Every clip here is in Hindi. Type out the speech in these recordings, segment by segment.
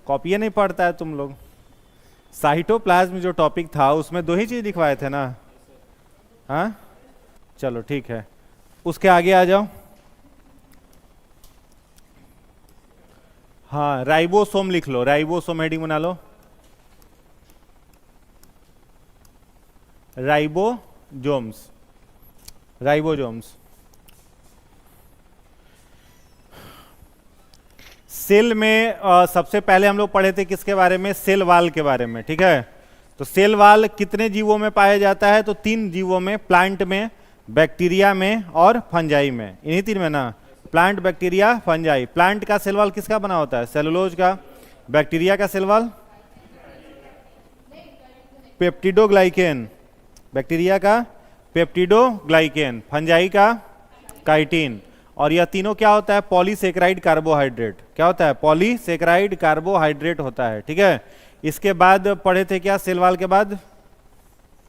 कॉपी नहीं पढ़ता है तुम लोग। साइटोप्लाज्म जो टॉपिक था उसमें दो ही चीज दिखवाए थे ना। हाँ चलो ठीक है, उसके आगे आ जाओ। हाँ राइबोसोम लिख लो, राइबोसोम हेडिंग बना लो। Ribosomes, ribosomes. सेल में सबसे पहले हम लोग पढ़े थे किसके बारे में, सेल वाल के बारे में, ठीक है। तो सेल वाल कितने जीवों में पाया जाता है, तो 3 जीवों में, प्लांट में, बैक्टीरिया में और फंजाई में, इन्हीं 3 में ना, प्लांट, बैक्टीरिया, फंजाई। प्लांट का सेल वाल किसका बना होता है, सेलुलोज का। बैक्टीरिया का सेल वाल पेप्टिडोग्लाइकेन, बैक्टीरिया का पेप्टिडोग्लाइकेन, फंजाई का काइटिन। और यह तीनों क्या होता है, पॉलीसेकेराइड कार्बोहाइड्रेट। क्या होता है, पॉलीसेकेराइड कार्बोहाइड्रेट होता है, ठीक है। इसके बाद पढ़े थे क्या, सेल वाल के बाद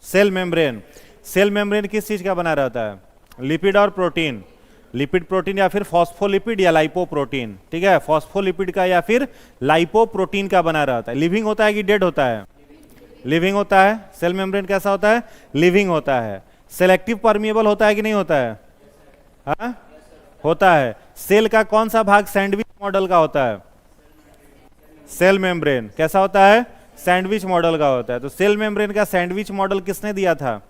सेल मेम्ब्रेन। सेल मेम्ब्रेन किस चीज का बना रहता है, लिपिड और प्रोटीन, लिपिड प्रोटीन या फिर फॉस्फोलिपिड या लाइपोप्रोटीन, ठीक है। फॉस्फोलिपिड का या फिर लाइपोप्रोटीन का बना रहता है। लिविंग होता है कि डेड होता है, लिविंग होता है। सेल मेम्ब्रेन कैसा होता है, लिविंग होता है। सेलेक्टिव परमिएबल होता है कि नहीं होता है, हाँ होता है। सेल का कौन सा भाग सैंडविच मॉडल का होता है, सेल मेम्ब्रेन कैसा होता है, सैंडविच मॉडल का होता है। तो सेल मेम्ब्रेन का सैंडविच मॉडल किसने दिया था,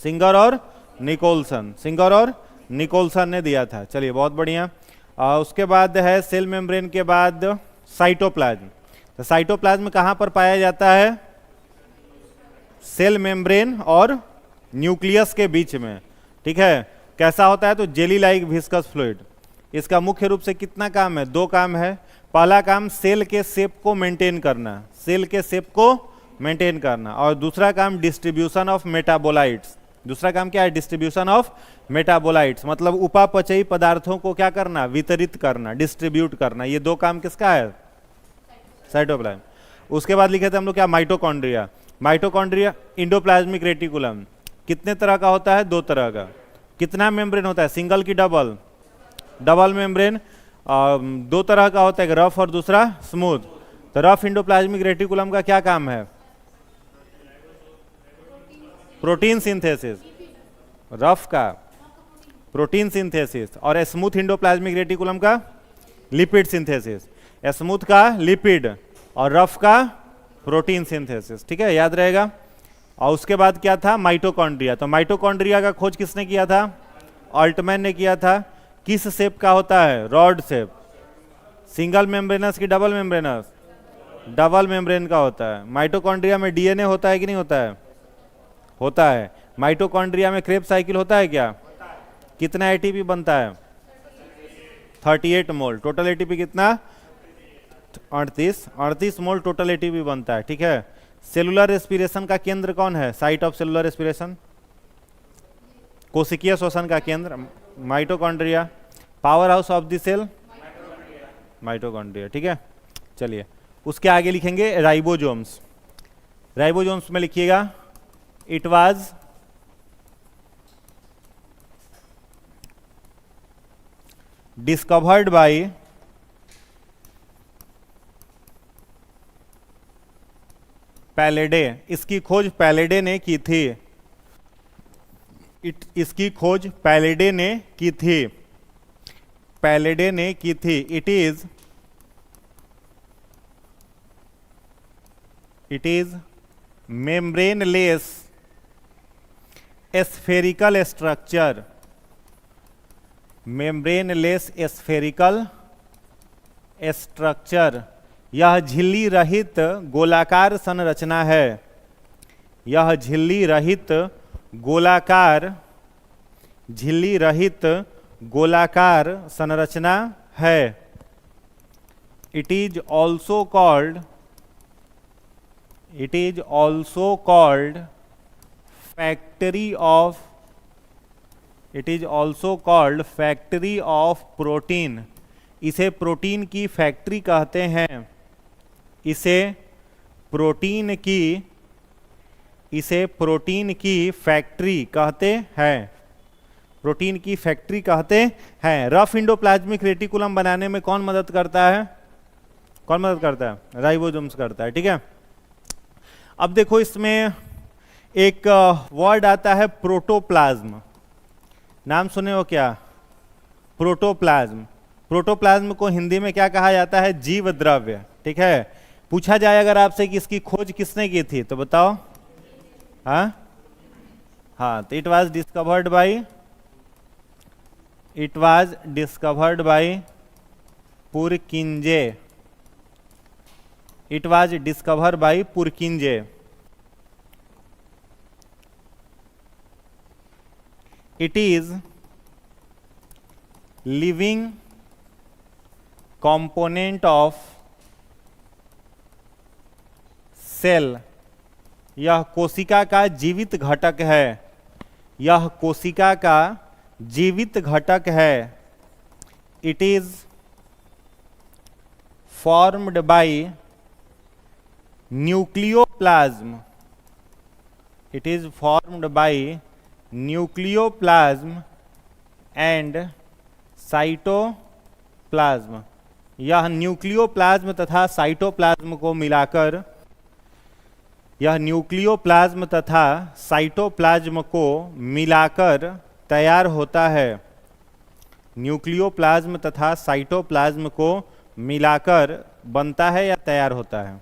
सिंगर और निकोलसन, सिंगर और निकोलसन ने दिया था। चलिए बहुत बढ़िया। उसके बाद है सेल मेम्ब्रेन के बाद साइटोप्लाज्म। तो साइटोप्लाज्म कहां पर पाया जाता है, सेल मेम्ब्रेन और न्यूक्लियस के बीच में, ठीक है। कैसा होता है, तो जेली लाइक विस्कस फ्लूइड। इसका मुख्य रूप से कितना काम है, 2 काम है। पहला काम सेल के शेप को मेंटेन करना, सेल के शेप को मेंटेन करना, और दूसरा काम डिस्ट्रीब्यूशन ऑफ मेटाबोलाइट्स। दूसरा काम क्या है, डिस्ट्रीब्यूशन ऑफ मेटाबोलाइट्स, मतलब उपापचयी पदार्थों को क्या करना, वितरित करना, डिस्ट्रीब्यूट करना। ये 2 काम किसका है, साइटोप्लाज्म। उसके बाद लिखे थे हम लोग क्या, माइटोकॉन्ड्रिया। माइटोकॉन्ड्रिया इंडोप्लाज्मिक रेटिकुलम कितने तरह का होता है, 2 तरह का। कितना मेम्ब्रेन होता है, सिंगल की डबल, डबल मेम्ब्रेन। 2 तरह का होता है, एक रफ और दूसरा स्मूथ। तो रफ इंडोप्लाज्मिक रेटिकुलम का क्या काम है, प्रोटीन सिंथेसिस, रफ का प्रोटीन सिंथेसिस, और स्मूथ इंडोप्लाज्मिक रेटिकुलम का लिपिड सिंथेसिस। स्मूथ का लिपिड और रफ का प्रोटीन सिंथेसिस, ठीक है, याद रहेगा। और उसके बाद क्या था, माइटोकॉन्ड्रिया। तो माइटोकॉन्ड्रिया का खोज किसने किया था, ऑल्टमैन ने किया था। किस शेप का होता है, रॉड शेप। सिंगल मेम्ब्रेनस की डबल मेम्ब्रेनस, डबल मेम्ब्रेन का होता है। माइटोकॉन्ड्रिया में डीएनए होता है कि नहीं होता है, होता है। माइटोकॉन्ड्रिया में क्रेब साइकिल होता है क्या, कितना एटीपी बनता है, 38 मोल। टोटल एटीपी कितना, 38 मोल टोटल एटीपी बनता है, ठीक है। सेलुलर रेस्पिरेशन का केंद्र कौन है, साइट ऑफ सेलुलर रेस्पिरेशन, कोशिकीय श्वसन का केंद्र mitochondria. Power house of the cell mitochondria, ठीक है। चलिए उसके आगे लिखेंगे राइबोजोम्स। राइबोजोम्स में लिखिएगा, इट वाज डिस्कवर्ड बाय पैलेडे। इसकी खोज पैलेडे ने की थी, इसकी खोज पैलेडे ने की थी, पैलेडे ने की थी। It is membraneless spherical structure, membraneless spherical structure. यह झिल्ली रहित गोलाकार संरचना है, यह झिल्ली रहित गोलाकार, झिल्ली रहित गोलाकार संरचना है। It is also called, it is also called factory of, it is also called factory of protein. इसे प्रोटीन की फैक्ट्री कहते हैं, इसे प्रोटीन की, इसे प्रोटीन की फैक्ट्री कहते हैं, प्रोटीन की फैक्ट्री कहते हैं। रफ इंडोप्लाज्मिक रेटिकुलम बनाने में कौन मदद करता है, कौन मदद करता है? राइबोसोम्स करता है, ठीक है। अब देखो इसमें एक वर्ड आता है प्रोटोप्लाज्म, नाम सुने हो क्या? प्रोटोप्लाज्म। प्रोटोप्लाज्म को हिंदी में क्या कहा जाता है? जीव द्रव्य, ठीक है। पूछा जाए अगर आपसे कि इसकी खोज किसने की थी तो बताओ। हाँ हाँ, तो it was discovered by Purkinje. It was discover by Purkinje. It is living component of cell. यह कोशिका का जीवित घटक है। यह कोशिका का जीवित घटक है। It is formed by nucleoplasm. It is formed by nucleoplasm and cytoplasm. यह न्यूक्लियोप्लाज्म तथा साइटोप्लाज्म को मिलाकर तैयार होता है। न्यूक्लियोप्लाज्म तथा साइटोप्लाज्म को मिलाकर बनता है या तैयार होता है,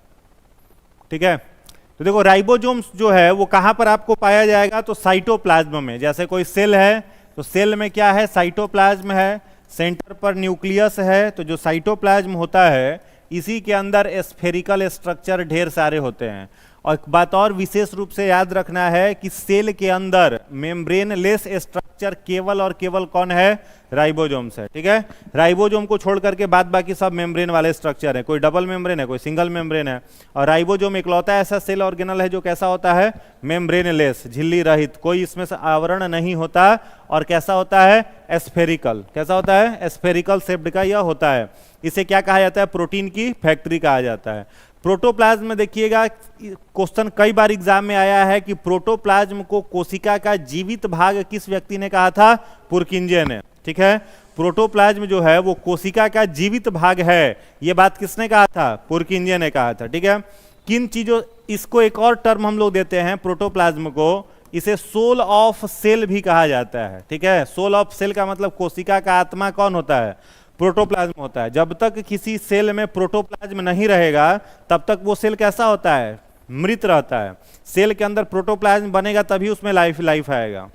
ठीक है। तो देखो राइबोसोम्स जो है वो कहां पर आपको पाया जाएगा? तो साइटोप्लाज्म में। जैसे कोई सेल है तो सेल में क्या है? साइटोप्लाज्म है। सेंटर पर न्यूक्लियस है, तो जो साइटोप्लाज्म होता है इसी के अंदर स्फेरिकल स्ट्रक्चर ढेर सारे होते हैं। और एक बात और विशेष रूप से याद रखना है कि सेल के अंदर मेम्ब्रेनलेस स्ट्रक्चर केवल और केवल कौन है? राइबोसोम्स है, ठीक है। राइबोसोम को छोड़ करके बाद बाकी सब मेम्ब्रेन वाले स्ट्रक्चर है। कोई डबल मेम्ब्रेन है, कोई सिंगल मेम्ब्रेन है। और राइबोसोम इकलौता ऐसा सेल ऑर्गेनल है जो कैसा होता है? मेम्ब्रेनलेस, झिल्ली रहित, कोई इसमें से आवरण नहीं होता। और कैसा होता है? स्फेरिकल। कैसा होता है? स्फेरिकल शेप्ड का यह होता है। इसे क्या कहा जाता है? प्रोटीन की फैक्ट्री कहा जाता है। प्रोटोप्लाज्म में देखिएगा क्वेश्चन कई बार एग्जाम में आया है कि प्रोटोप्लाज्म को कोशिका का जीवित भाग किस व्यक्ति ने कहा था? पुरकिंजे ने, ठीक है। प्रोटोप्लाज्म जो है वो कोशिका का जीवित भाग है, ये बात किसने कहा था? पुरकिंजे ने कहा था, ठीक है। किन चीजों, इसको एक और टर्म हम लोग देते हैं प्रोटोप्लाज्म को, इसे सोल ऑफ सेल भी कहा जाता है, ठीक है। सोल ऑफ सेल का मतलब कोशिका का आत्मा कौन होता है? प्रोटोप्लाज्म होता है। जब तक किसी सेल में प्रोटोप्लाज्म नहीं रहेगा तब तक वो सेल कैसा होता है? मृत रहता है। सेल के अंदर प्रोटोप्लाज्म बनेगा तभी उसमें लाइफ आएगा।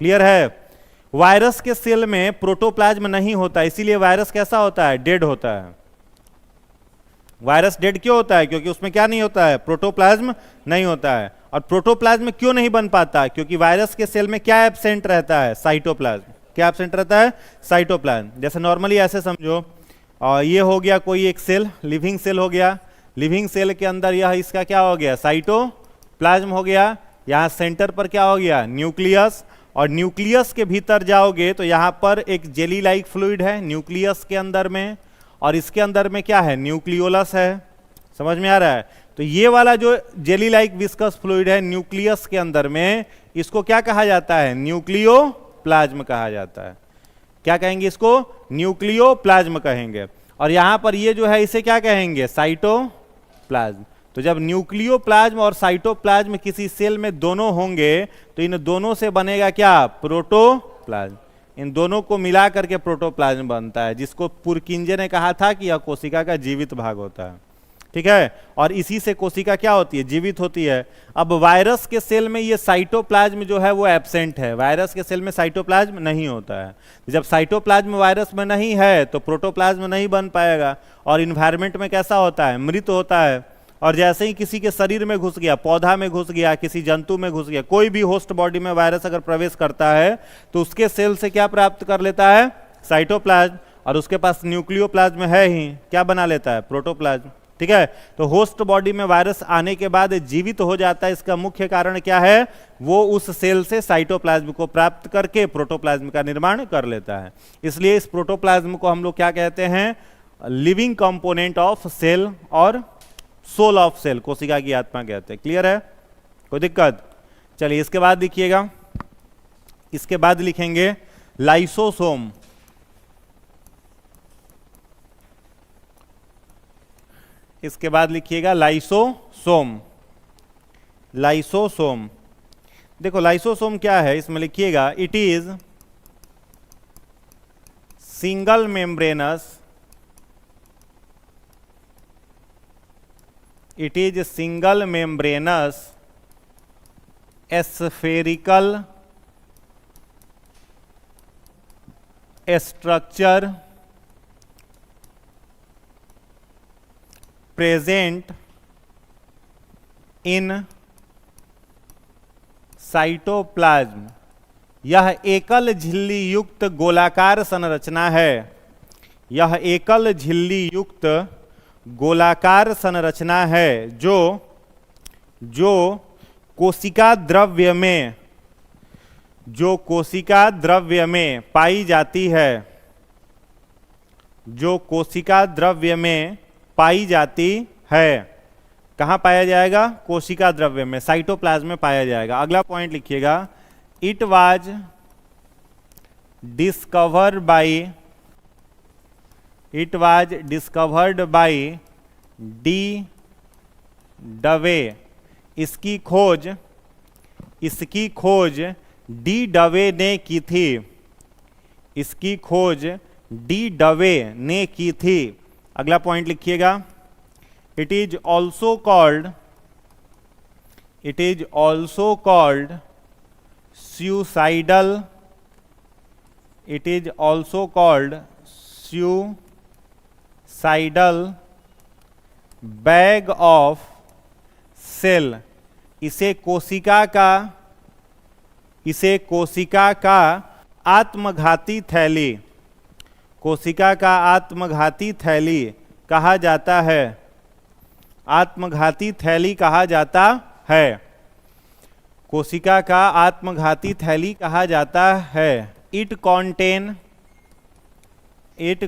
क्लियर है? वायरस के सेल में प्रोटोप्लाज्म नहीं होता, इसीलिए वायरस कैसा होता है? डेड होता है। वायरस डेड क्यों होता है? क्योंकि उसमें क्या नहीं होता है? प्रोटोप्लाज्म नहीं होता है। और प्रोटोप्लाज्म क्यों नहीं बन पाता? क्योंकि वायरस के सेल में क्या एब्सेंट रहता है? साइटोप्लाज्म। क्या एब्सेंट रहता है? साइटोप्लाज्म। जैसे नॉर्मली ऐसे समझो, और ये हो गया कोई एक सेल, लिविंग सेल हो गया। लिविंग सेल के अंदर यह इसका क्या हो गया? साइटोप्लाज्म हो गया। यहाँ सेंटर पर क्या हो गया? न्यूक्लियस। और न्यूक्लियस के भीतर जाओगे तो यहाँ पर एक जेली लाइक फ्लूइड है न्यूक्लियस के अंदर में, और इसके अंदर में क्या है? न्यूक्लियोलस है। समझ में आ रहा है? तो ये वाला जो जेली लाइक विस्कस फ्लूइड है न्यूक्लियस के अंदर में, इसको क्या कहा जाता है? न्यूक्लियोप्लाज्म कहा जाता है। क्या कहेंगे इसको? न्यूक्लियोप्लाज्म कहेंगे। और यहां पर ये जो है इसे क्या कहेंगे? साइटोप्लाज्म। तो जब न्यूक्लियोप्लाज्म और साइटोप्लाज्म किसी सेल में दोनों होंगे तो इन दोनों से बनेगा क्या? प्रोटोप्लाज्म। इन दोनों को मिला करके प्रोटोप्लाज्म बनता है, जिसको पुरकिंजे ने कहा था कि यह कोशिका का जीवित भाग होता है, ठीक है। और इसी से कोशिका क्या होती है? जीवित होती है। अब वायरस के सेल में ये साइटोप्लाज्म जो है वो एब्सेंट है। वायरस के सेल में साइटोप्लाज्म नहीं होता है। जब साइटोप्लाज्म वायरस में नहीं है तो प्रोटोप्लाज्म नहीं बन पाएगा। और इन्वायरमेंट में कैसा होता है? मृत होता है। और जैसे ही किसी के शरीर में घुस गया, पौधा में घुस गया, किसी जंतु में घुस गया, कोई भी होस्ट बॉडी में वायरस अगर प्रवेश करता है तो उसके सेल से क्या प्राप्त कर लेता है? साइटोप्लाज्म। और उसके पास न्यूक्लियोप्लाज्म है ही, क्या बना लेता है? प्रोटोप्लाज्म, ठीक है। तो होस्ट बॉडी में वायरस आने के बाद जीवित हो जाता है। इसका मुख्य कारण क्या है? वो उस सेल से साइटोप्लाज्म को प्राप्त करके प्रोटोप्लाज्म का निर्माण कर लेता है। इसलिए इस प्रोटोप्लाज्म को हम लोग क्या कहते हैं? लिविंग कंपोनेंट ऑफ सेल और सोल ऑफ सेल, कोशिका की आत्मा कहते हैं। क्लियर है? कोई दिक्कत? चलिए इसके बाद लिखिएगा। इसके बाद लिखेंगे लाइसोसोम। इसके बाद लिखिएगा लाइसोसोम। लाइसोसोम, देखो लाइसोसोम क्या है, इसमें लिखिएगा it is single membranes, it is single membranes spherical structure present in cytoplasm. यह एकल झिल्ली युक्त गोलाकार संरचना है, यह एकल झिल्ली युक्त गोलाकार संरचना है जो कोशिका द्रव्य में, जो कोशिका द्रव्य में पाई जाती है, जो कोशिका द्रव्य में पाई जाती है। कहाँ पाया जाएगा? कोशिका द्रव्य में, साइटोप्लाज्म में पाया जाएगा। अगला पॉइंट लिखिएगा, it was discovered bye D डवे। इसकी खोज डी डवे ने की थी, इसकी खोज डी डवे ने की थी। अगला पॉइंट लिखिएगा, it is also called suicidal, it is also called suicidal bag of cell। इसे कोशिका का आत्मघाती थैली, कोशिका का आत्मघाती थैली कहा जाता है, आत्मघाती थैली कहा जाता है, कोशिका का आत्मघाती थैली कहा जाता है। It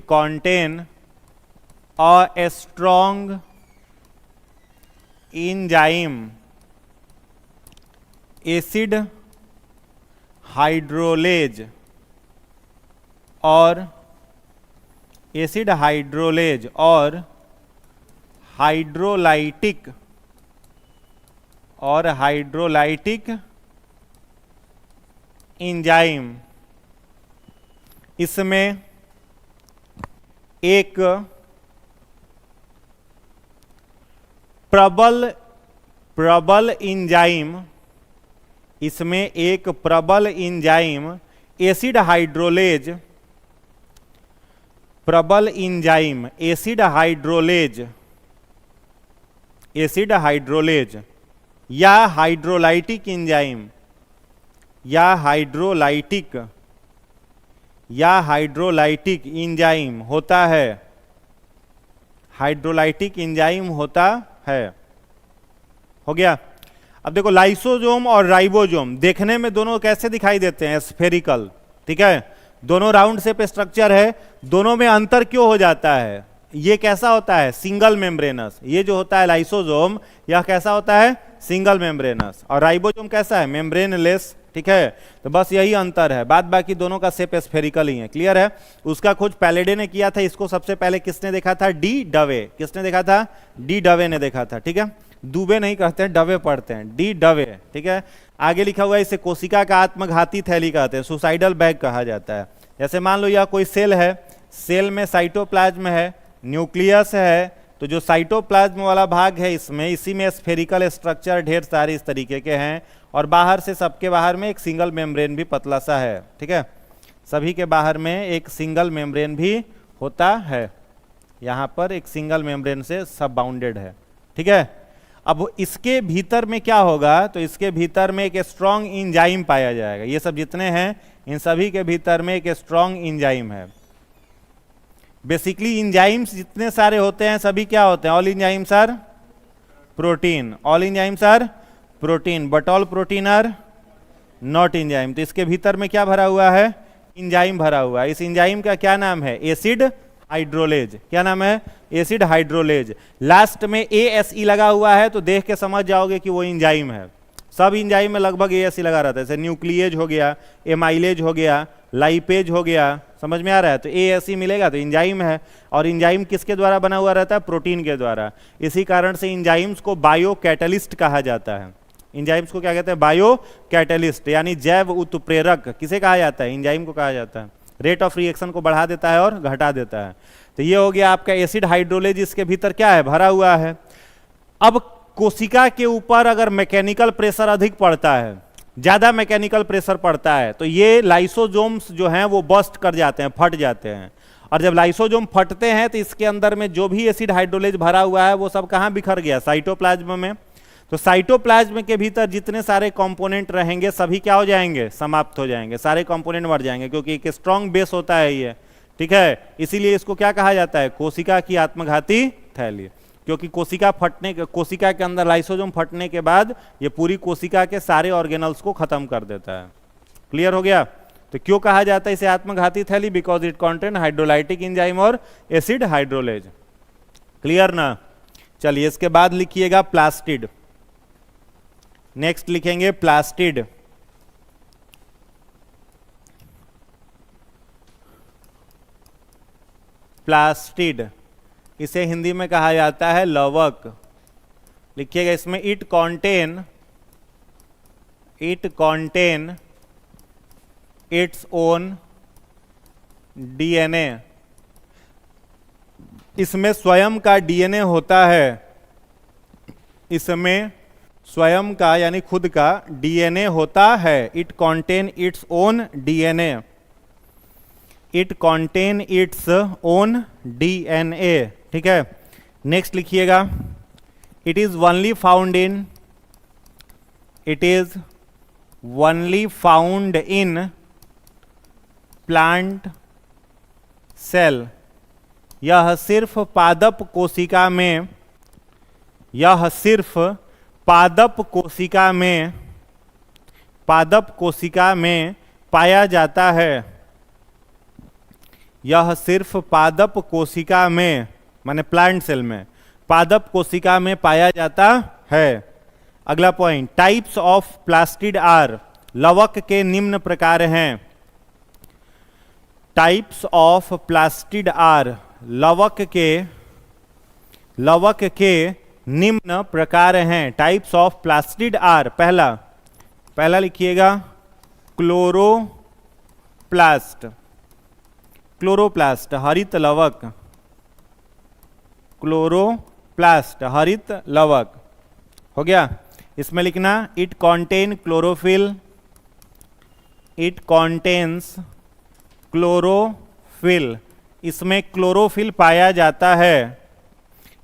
contain a strong enzyme, acid hydrolase और हाइड्रोलाइटिक एंजाइम। इसमें एक प्रबल एंजाइम, इसमें एक प्रबल एंजाइम एसिड हाइड्रोलेज, प्रबल एंजाइम एसिड हाइड्रोलेज या हाइड्रोलाइटिक एंजाइम, या हाइड्रोलाइटिक एंजाइम होता है, हाइड्रोलाइटिक एंजाइम होता है। हो गया। अब देखो लाइसोसोम और राइबोसोम देखने में दोनों कैसे दिखाई देते हैं? स्फेरिकल, ठीक है, दोनों राउंड शेप स्ट्रक्चर है, दोनों में अंतर क्यों हो जाता है? ये कैसा होता है? Single membranes. ये जो होता है लाइसोसोम, यह कैसा होता है? Single membranes. और राइबोसोम कैसा है? मेम्ब्रेनलेस, ठीक है। तो बस यही अंतर है, बाद बाकी दोनों का शेप स्फेरिकल ही है। क्लियर है? उसका खोज पैलेडे ने किया था, इसको सबसे पहले किसने देखा था? डी डवे। किसने देखा था? डी डवे ने देखा था, ठीक है। दुबे नहीं कहते हैं, डवे पढ़ते हैं, डी डवे, ठीक है। आगे लिखा हुआ है इसे कोशिका का आत्मघाती थैली कहते हैं, सुसाइडल बैग कहा जाता है। जैसे मान लो यह कोई सेल है, सेल में साइटोप्लाज्म है, न्यूक्लियस है, तो जो साइटोप्लाज्म वाला भाग है इसमें, इसी में स्फेरिकल स्ट्रक्चर ढेर सारे इस तरीके के हैं, और बाहर से सबके बाहर में एक सिंगल मेम्ब्रेन भी पतला सा है, ठीक है। सभी के बाहर में एक सिंगल मेम्ब्रेन भी होता है, यहाँ पर एक सिंगल मेम्ब्रेन से सब बाउंडेड है, ठीक है। अब इसके भीतर में क्या होगा? तो इसके भीतर में एक स्ट्रॉन्ग एंजाइम पाया जाएगा। ये सब जितने हैं इन सभी के भीतर में एक स्ट्रॉन्ग एंजाइम है। बेसिकली एंजाइम्स जितने सारे होते हैं सभी क्या होते हैं? All enzymes are protein, all enzymes are protein, but all protein are not enzyme. तो इसके भीतर में क्या भरा हुआ है? एंजाइम भरा हुआ है। इस एंजाइम का क्या नाम है? Acid hydrolase. क्या नाम है? Acid hydrolase. लास्ट में ASE लगा हुआ है तो देख के समझ जाओगे कि वो एंजाइम है। सब एंजाइम में लगभग ASE लगा रहता है, जैसे न्यूक्लिएज हो गया, एमाइलेज हो गया, लाइपेज हो गया, समझ में आ रहा है। तो ASE मिलेगा तो एंजाइम है, और एंजाइम किसके द्वारा बना हुआ रहता है, प्रोटीन के द्वारा। इसी कारण से एंजाइम्स को बायो कैटलिस्ट कहा जाता है। एंजाइम्स को क्या कहते हैं, बायो कैटलिस्ट, यानी जैव उत्प्रेरक किसे कहा जाता है, एंजाइम को कहा जाता है। रेट ऑफ रिएक्शन को बढ़ा देता है और घटा देता है। तो ये हो गया आपका एसिड हाइड्रोलेज, इसके भीतर क्या है, भरा हुआ है। अब कोशिका के ऊपर अगर मैकेनिकल प्रेशर अधिक पड़ता है, ज्यादा मैकेनिकल प्रेशर पड़ता है, तो ये लाइसोजोम्स जो हैं वो बस्ट कर जाते हैं, फट जाते हैं। और जब लाइसोजोम फटते हैं तो इसके अंदर में जो भी एसिड हाइड्रोलेज भरा हुआ है वो सब कहाँ बिखर गया, साइटोप्लाज्म में। तो साइटोप्लाज्म के भीतर जितने सारे कंपोनेंट रहेंगे सभी क्या हो जाएंगे, समाप्त हो जाएंगे, सारे कंपोनेंट मर जाएंगे, क्योंकि एक स्ट्रॉन्ग बेस होता है ये, ठीक है। इसीलिए इसको क्या कहा जाता है, कोशिका की आत्मघाती थैली, क्योंकि कोशिका के अंदर लाइसोजोम फटने के बाद ये पूरी कोशिका के सारे ऑर्गेनल्स को खत्म कर देता है। क्लियर हो गया। तो क्यों कहा जाता है इसे आत्मघाती थैली, because it contain hydrolytic enzyme और एसिड हाइड्रोलेज। क्लियर ना। चलिए इसके बाद लिखिएगा प्लास्टिड। नेक्स्ट लिखेंगे प्लास्टिड। प्लास्टिड इसे हिंदी में कहा जाता है लवक। लिखिएगा इसमें it contain its own DNA। इसमें स्वयं का DNA होता है, इसमें स्वयं का यानी खुद का DNA होता है। It contain its own DNA, it contain its own DNA, ठीक है। नेक्स्ट लिखिएगा it is only found in plant cell. यह सिर्फ पादप कोशिका में, यह सिर्फ पादप कोशिका में पाया जाता है। यह सिर्फ पादप कोशिका में माने प्लांट सेल में, पादप कोशिका में पाया जाता है। अगला point, types of plastid are. लवक के निम्न प्रकार हैं। टाइप्स ऑफ प्लास्टिड आर, लवक के निम्न प्रकार हैं। टाइप्स ऑफ प्लास्टिड आर, पहला लिखिएगा क्लोरोप्लास्ट हरित लवक, क्लोरोप्लास्ट हरित लवक हो गया। इसमें लिखना it contain chlorophyll, it contains chlorophyll. इसमें क्लोरोफिल पाया जाता है,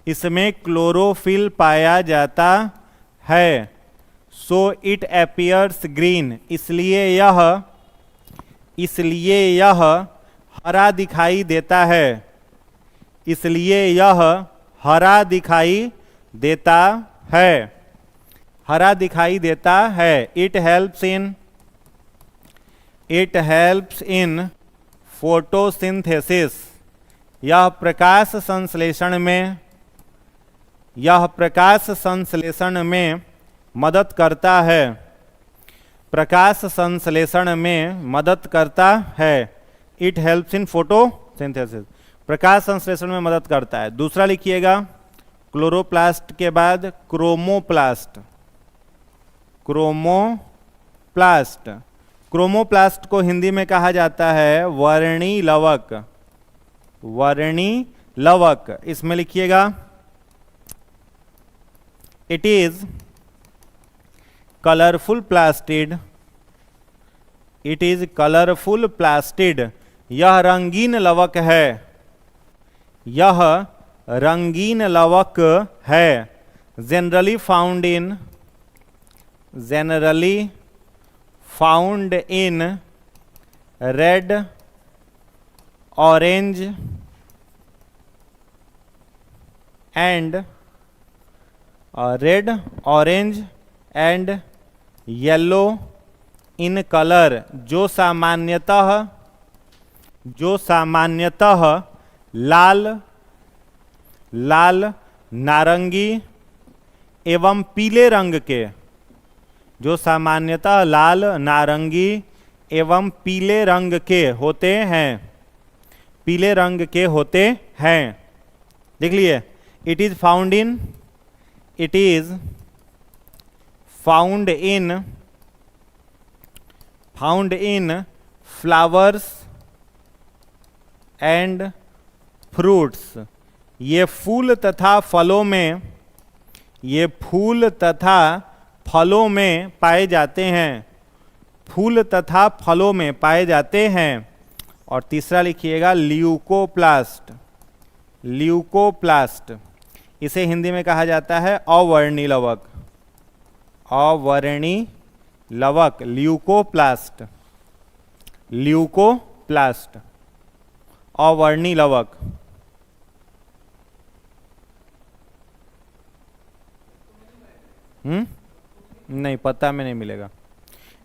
इसमें क्लोरोफिल पाया जाता है। सो इट अपीयर्स ग्रीन, इसलिए यह हरा दिखाई देता है, इसलिए यह हरा दिखाई देता है, हरा दिखाई देता है। इट हेल्प्स इन फोटोसिंथेसिस, यह प्रकाश संश्लेषण में मदद करता है, प्रकाश संश्लेषण में मदद करता है। इट हेल्प्स इन फोटोसिंथेसिस, प्रकाश संश्लेषण में मदद करता है। दूसरा लिखिएगा क्लोरोप्लास्ट के बाद क्रोमोप्लास्ट, क्रोमोप्लास्ट को हिंदी में कहा जाता है वर्णी लवक। इसमें लिखिएगा इट इज कलरफुल प्लास्टिड, यह रंगीन लवक है, यह रंगीन लवक है। Generally found in red orange and yellow in colour, जो सामान्यतः लाल, नारंगी एवं पीले रंग के, जो सामान्यतः लाल, नारंगी एवं पीले रंग के होते हैं, पीले रंग के होते हैं। देख लिए, it is found in flowers and fruits. ये फूल तथा फलों में, ये फूल तथा फलों में पाए जाते हैं, फूल तथा फलों में पाए जाते हैं। और तीसरा लिखिएगा ल्यूकोप्लास्ट, ल्यूकोप्लास्ट, इसे हिंदी में कहा जाता है अवर्णी लवक, अवर्णी लवक, ल्यूकोप्लास्ट, ल्यूकोप्लास्ट, अवर्णी लवक। नहीं, पता में नहीं मिलेगा।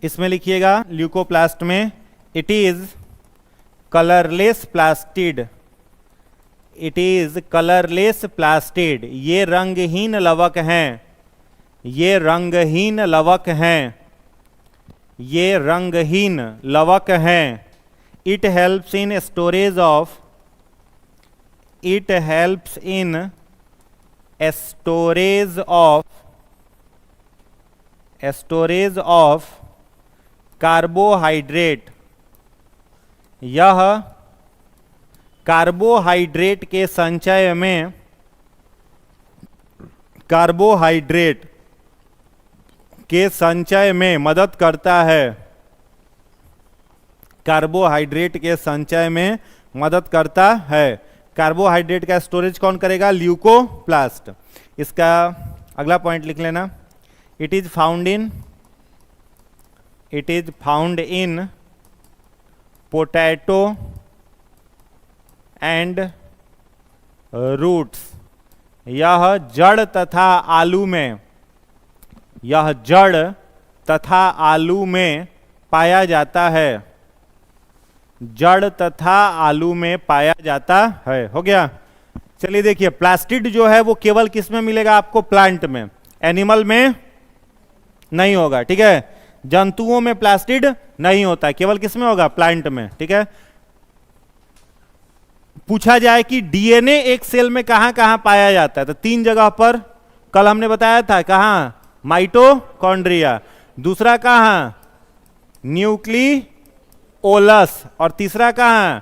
इसमें लिखिएगा ल्यूकोप्लास्ट में, it is colourless plastid, it is colourless plastid. ये रंगहीन लवक हैं, ये रंगहीन लवक हैं, ये रंगहीन लवक हैं। It helps in storage of, it helps in storage of, storage of carbohydrate. यह कार्बोहाइड्रेट के संचय में, कार्बोहाइड्रेट के संचय में मदद करता है, कार्बोहाइड्रेट के संचय में मदद करता है। कार्बोहाइड्रेट का स्टोरेज कौन करेगा? ल्यूकोप्लास्ट। इसका अगला पॉइंट लिख लेना, it is found in potato and roots. यह जड़ तथा आलू में, यह जड़ तथा आलू में पाया जाता है, जड़ तथा आलू में पाया जाता है। हो गया। चलिए देखिए, प्लास्टिड जो है वो केवल किस में मिलेगा आपको? प्लांट में, एनिमल में नहीं होगा। ठीक है, जंतुओं में प्लास्टिड नहीं होता, केवल किस में होगा? प्लांट में। ठीक है, पूछा जाए कि डीएनए एक सेल में कहां कहां पाया जाता है, तो 3 जगह पर कल हमने बताया था। कहां? माइटोकॉन्ड्रिया, दूसरा कहां? न्यूक्लियोलस, और तीसरा कहां?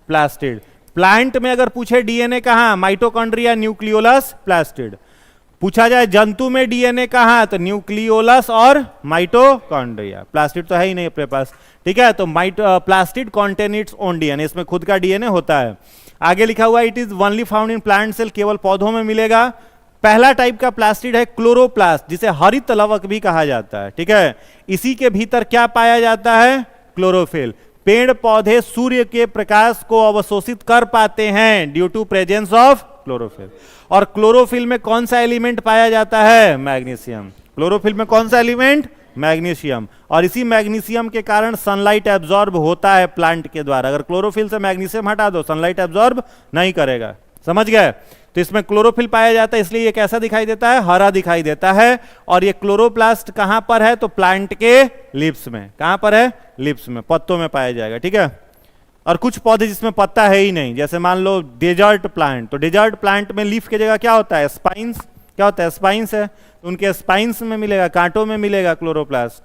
प्लास्टिड। प्लांट में अगर पूछे डीएनए कहां? Mitochondria, nucleolus, plastid. पूछा जाए जंतु में डीएनए कहां, तो न्यूक्लियोलस और माइटोकॉन्ड्रिया। प्लास्टिड तो है ही नहीं अपने पास। ठीक है, तो plastid contain its own DNA, इसमें खुद का डीएनए होता है। आगे लिखा हुआ it is only found in plant cell, केवल पौधों में मिलेगा। पहला टाइप का प्लास्टिड है क्लोरोप्लास्ट, जिसे हरित लवक भी कहा जाता है। ठीक है, इसी के भीतर क्या पाया जाता है? क्लोरोफिल। पेड़ पौधे सूर्य के प्रकाश को अवशोषित कर पाते हैं due to presence of chlorophyll. और क्लोरोफिल में कौन सा एलिमेंट पाया जाता है? मैग्नीशियम। क्लोरोफिल में कौन सा एलिमेंट? मैग्नीशियम। और इसी मैग्नीशियम के कारण सनलाइट एब्जॉर्ब होता है प्लांट के द्वारा। अगर क्लोरोफिल से मैग्नीशियम हटा दो, सनलाइट एब्जॉर्ब नहीं करेगा। समझ गए? तो इसमें क्लोरोफिल पाया जाता है, इसलिए ये कैसा दिखाई देता है? हरा दिखाई देता है। और ये क्लोरोप्लास्ट कहां पर है? तो प्लांट के लिप्स में। कहां पर है? लिप्स में, पत्तों में पाया जाएगा। ठीक है, और कुछ पौधे जिसमें पत्ता है ही नहीं, जैसे मान लो डेजर्ट प्लांट, तो डेजर्ट प्लांट में लीफ की जगह क्या होता है? स्पाइंस। क्या होता है? स्पाइंस है। तो उनके स्पाइंस में मिलेगा, कांटों में मिलेगा क्लोरोप्लास्ट।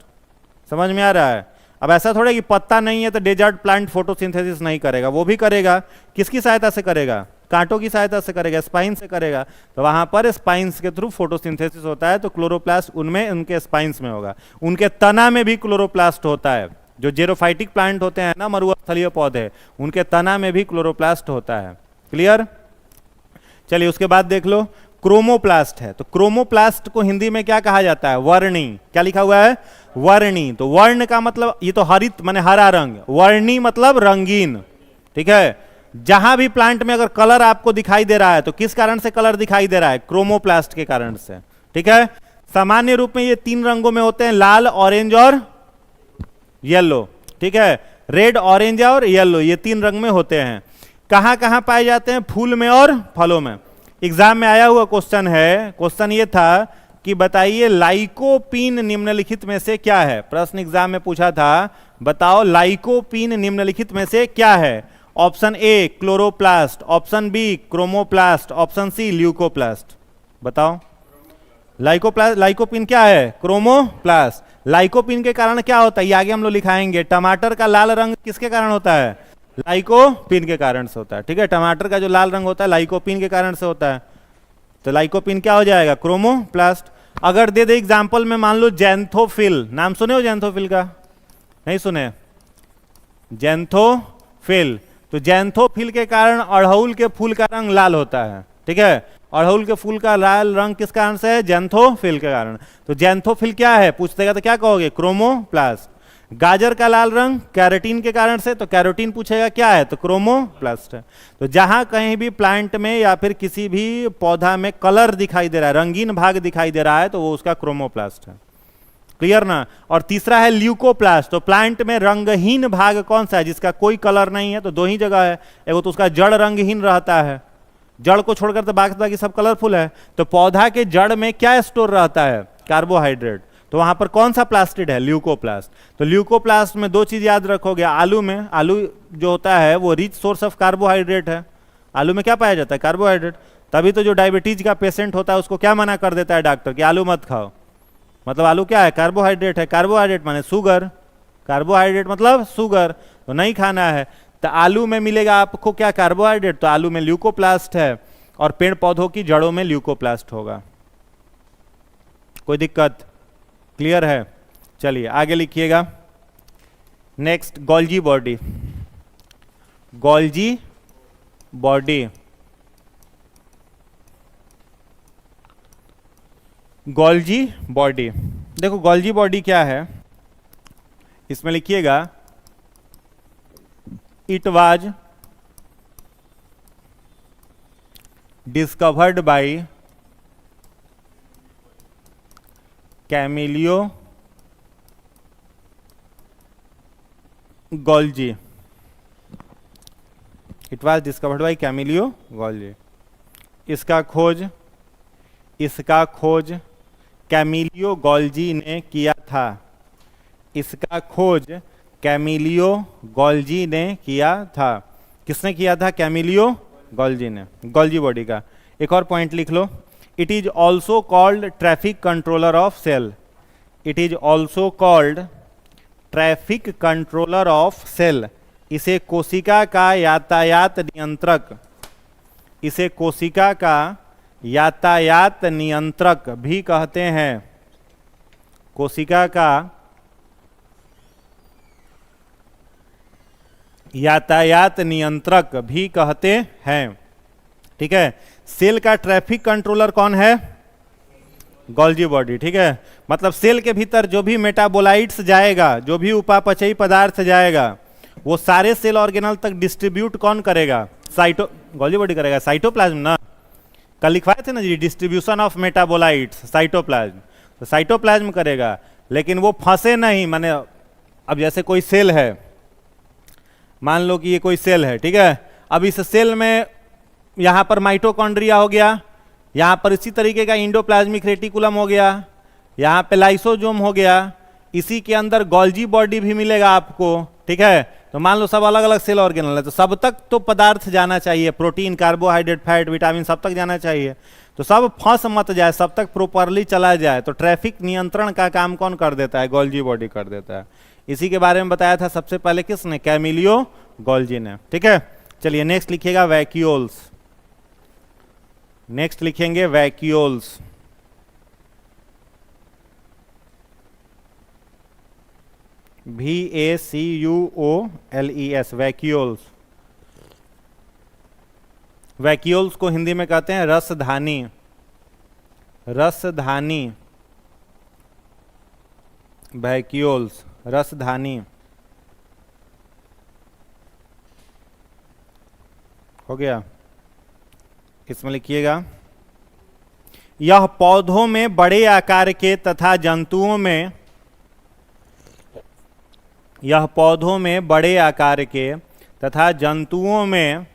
समझ में आ रहा है? अब ऐसा थोड़ा कि पत्ता नहीं है तो डेजर्ट प्लांट फोटोसिंथेसिस नहीं करेगा, वो भी करेगा। किसकी सहायता से करेगा? कांटों की सहायता से करेगा, स्पाइन से करेगा। तो वहां पर स्पाइंस के थ्रू फोटोसिंथेसिस होता है, तो क्लोरोप्लास्ट उनमें, उनके स्पाइंस में होगा। उनके तना में भी क्लोरोप्लास्ट होता है। जो जेरोफाइटिक प्लांट होते हैं ना, मरुस्थलीय पौधे, उनके तना में भी क्लोरोप्लास्ट होता है। क्लियर? चलिए उसके बाद देख लो, क्रोमोप्लास्ट है। तो क्रोमोप्लास्ट को हिंदी में क्या कहा जाता है? वर्णी। क्या लिखा हुआ है? वर्णी। तो वर्ण का मतलब, ये तो हरित माने हरा रंग, वर्णी मतलब रंगीन। ठीक है, जहां भी प्लांट में अगर कलर आपको दिखाई दे रहा है, तो किस कारण से कलर दिखाई दे रहा है? क्रोमोप्लास्ट के कारण से। ठीक है, सामान्य रूप में ये 3 रंगों में होते हैं, लाल, ऑरेंज और येलो। ठीक है, रेड, ऑरेंज और येलो, ये 3 रंग में होते हैं। कहां कहां पाए जाते हैं? फूल में और फलों में। एग्जाम में आया हुआ क्वेश्चन है, क्वेश्चन ये था कि बताइए लाइकोपीन निम्नलिखित में से क्या है। प्रश्न एग्जाम में पूछा था, बताओ लाइकोपीन निम्नलिखित में से क्या है। Option A chloroplast, option B chromoplast, option C leucoplast. बताओ लाइकोपीन क्या है, क्रोमोप्लास्ट। लाइकोपीन के कारण क्या होता है, ये आगे हम लोग लिखाएंगे। टमाटर का लाल रंग किसके कारण होता है, लाइकोपीन के कारण से होता है। ठीक है, टमाटर का जो लाल रंग होता है लाइकोपीन के कारण से होता है। तो लाइकोपीन क्या हो जाएगा, क्रोमोप्लास्ट। अगर दे दे एग्जांपल में, मान लो जैंथोफिल, नाम सुने हो जैंथोफिल का, नहीं सुने, जैंथोफिल। तो जैंथोफिल के कारण अड़हुल के फूल का रंग लाल होता है। ठीक है, अड़हुल के फूल का लाल रंग किस कारण से है, जैंथोफिल के कारण। तो जैंथोफिल क्या है पूछतेगा तो क्या कहोगे, क्रोमोप्लास्ट। गाजर का लाल रंग कैरोटीन के कारण से, तो कैरोटीन पूछेगा क्या है, तो क्रोमोप्लास्ट है। तो जहां कहीं भी प्लांट में या फिर किसी भी पौधा में कलर दिखाई दे रहा है, रंगीन भाग दिखाई दे रहा है, तो वो उसका क्रोमोप्लास्ट है। क्लियर ना। और तीसरा है ल्यूकोप्लास्ट। तो प्लांट में रंगहीन भाग कौन सा है, जिसका कोई कलर नहीं है, तो दो ही जगह है। एगो तो उसका जड़ रंगहीन रहता है, जड़ को छोड़कर तो बाकी सब कलरफुल है। तो पौधा के जड़ में क्या स्टोर रहता है, कार्बोहाइड्रेट। तो वहां पर कौन सा प्लास्टिड है, ल्यूकोप्लास्ट। तो ल्यूकोप्लास्ट में दो चीज याद रखोगे, आलू में, आलू जो होता है वो रिच सोर्स ऑफ कार्बोहाइड्रेट है। आलू में क्या पाया जाता है, कार्बोहाइड्रेट। तभी तो जो डायबिटीज का पेशेंट होता है उसको क्या मना कर देता है डॉक्टर कि आलू मत खाओ, मतलब आलू क्या है, कार्बोहाइड्रेट है। कार्बोहाइड्रेट माने शुगर, कार्बोहाइड्रेट मतलब शुगर, तो नहीं खाना है। तो आलू में मिलेगा आपको क्या, कार्बोहाइड्रेट। तो आलू में ल्यूकोप्लास्ट है, और पेड़ पौधों की जड़ों में ल्यूकोप्लास्ट होगा। कोई दिक्कत, क्लियर है। चलिए आगे लिखिएगा। Next, Golgi body. Golgi body, Golgi body. देखो गोल्जी बॉडी क्या है, इसमें लिखिएगा, it was discovered bye Camillo Golgi. It was discovered bye Camillo Golgi. इसका खोज कैमिलियो गोल्जी ने किया था। इसका खोज कैमिलियो गोल्जी ने किया था। किसने किया था, कैमिलियो गोल्जी ने। गोल्जी बॉडी का एक और पॉइंट लिख लो, it is also called traffic controller of cell. It is also called traffic controller of cell. इसे कोशिका का यातायात नियंत्रक, इसे कोशिका का यातायात नियंत्रक भी कहते हैं। कोशिका का यातायात नियंत्रक भी कहते हैं। ठीक है, सेल का ट्रैफिक कंट्रोलर कौन है, गोल्जी बॉडी। ठीक है, मतलब सेल के भीतर जो भी मेटाबोलाइट्स जाएगा, जो भी उपापचयी पदार्थ जाएगा, वो सारे सेल ऑर्गेनल तक डिस्ट्रीब्यूट कौन करेगा, गोल्जी बॉडी करेगा। साइटोप्लाज्म ना, कल लिखवाए थे ना जी, डिस्ट्रीब्यूशन ऑफ मेटाबोलाइट्स साइटोप्लाज्म, तो साइटोप्लाज्म करेगा। लेकिन वो फंसे नहीं, माने अब जैसे कोई सेल है, मान लो कि ये कोई सेल है, ठीक है, अब इस सेल में यहां पर माइटोकॉन्ड्रिया हो गया, यहां पर इसी तरीके का इंडोप्लाज्मिक रेटिकुलम हो गया, यहां पे लाइसोजोम हो गया, इसी के अंदर गोल्जी बॉडी भी मिलेगा आपको। ठीक है, तो मान लो सब अलग अलग सेल ऑर्गेनल है, तो सब तक तो पदार्थ जाना चाहिए, प्रोटीन, कार्बोहाइड्रेट, फैट, विटामिन सब तक जाना चाहिए। तो सब फंस मत जाए, सब तक प्रॉपरली चला जाए। तो ट्रैफिक नियंत्रण का काम कौन कर देता है, गोल्जी बॉडी कर देता है। इसी के बारे में बताया था सबसे पहले किसने, कैमिलियो गोल्जी ने। ठीक है, चलिए नेक्स्ट लिखिएगा वैक्यूल्स। नेक्स्ट लिखेंगे वैक्यूल्स। VACUOLES, vacuoles. वैक्यूल्स को हिंदी में कहते हैं रसधानी। रसधानी, वैक्यूल्स, रसधानी। हो गया, इसमें लिखिएगा, यह पौधों में बड़े आकार के तथा जंतुओं में, यह पौधों में बड़े आकार के तथा जंतुओं में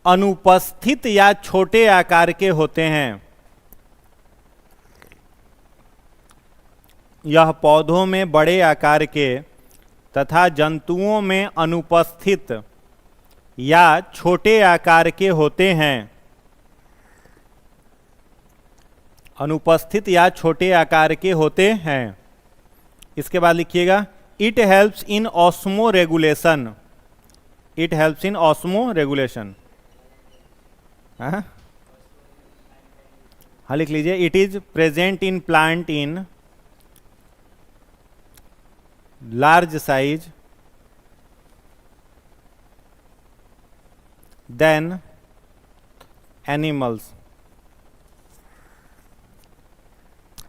अनुपस्थित या छोटे आकार के होते हैं। यह पौधों में बड़े आकार के तथा जंतुओं में अनुपस्थित या छोटे आकार के होते हैं। अनुपस्थित या छोटे आकार के होते हैं। इसके बाद लिखिएगा it helps in osmoregulation. It helps in osmoregulation. हाँ, लिख लीजिए it is present in plant in large size then animals.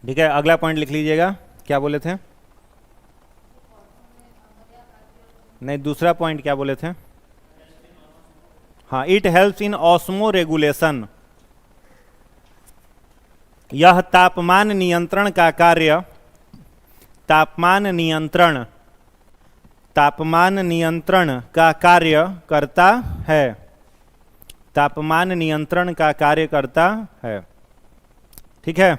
ठीक है, अगला पॉइंट लिख लीजिएगा, क्या बोले थे? नहीं, दूसरा पॉइंट क्या बोले थे? हाँ, it helps in osmo regulation. यह तापमान नियंत्रण का कार्य तापमान नियंत्रण का कार्य करता है। तापमान नियंत्रण का कार्य करता है। ठीक है,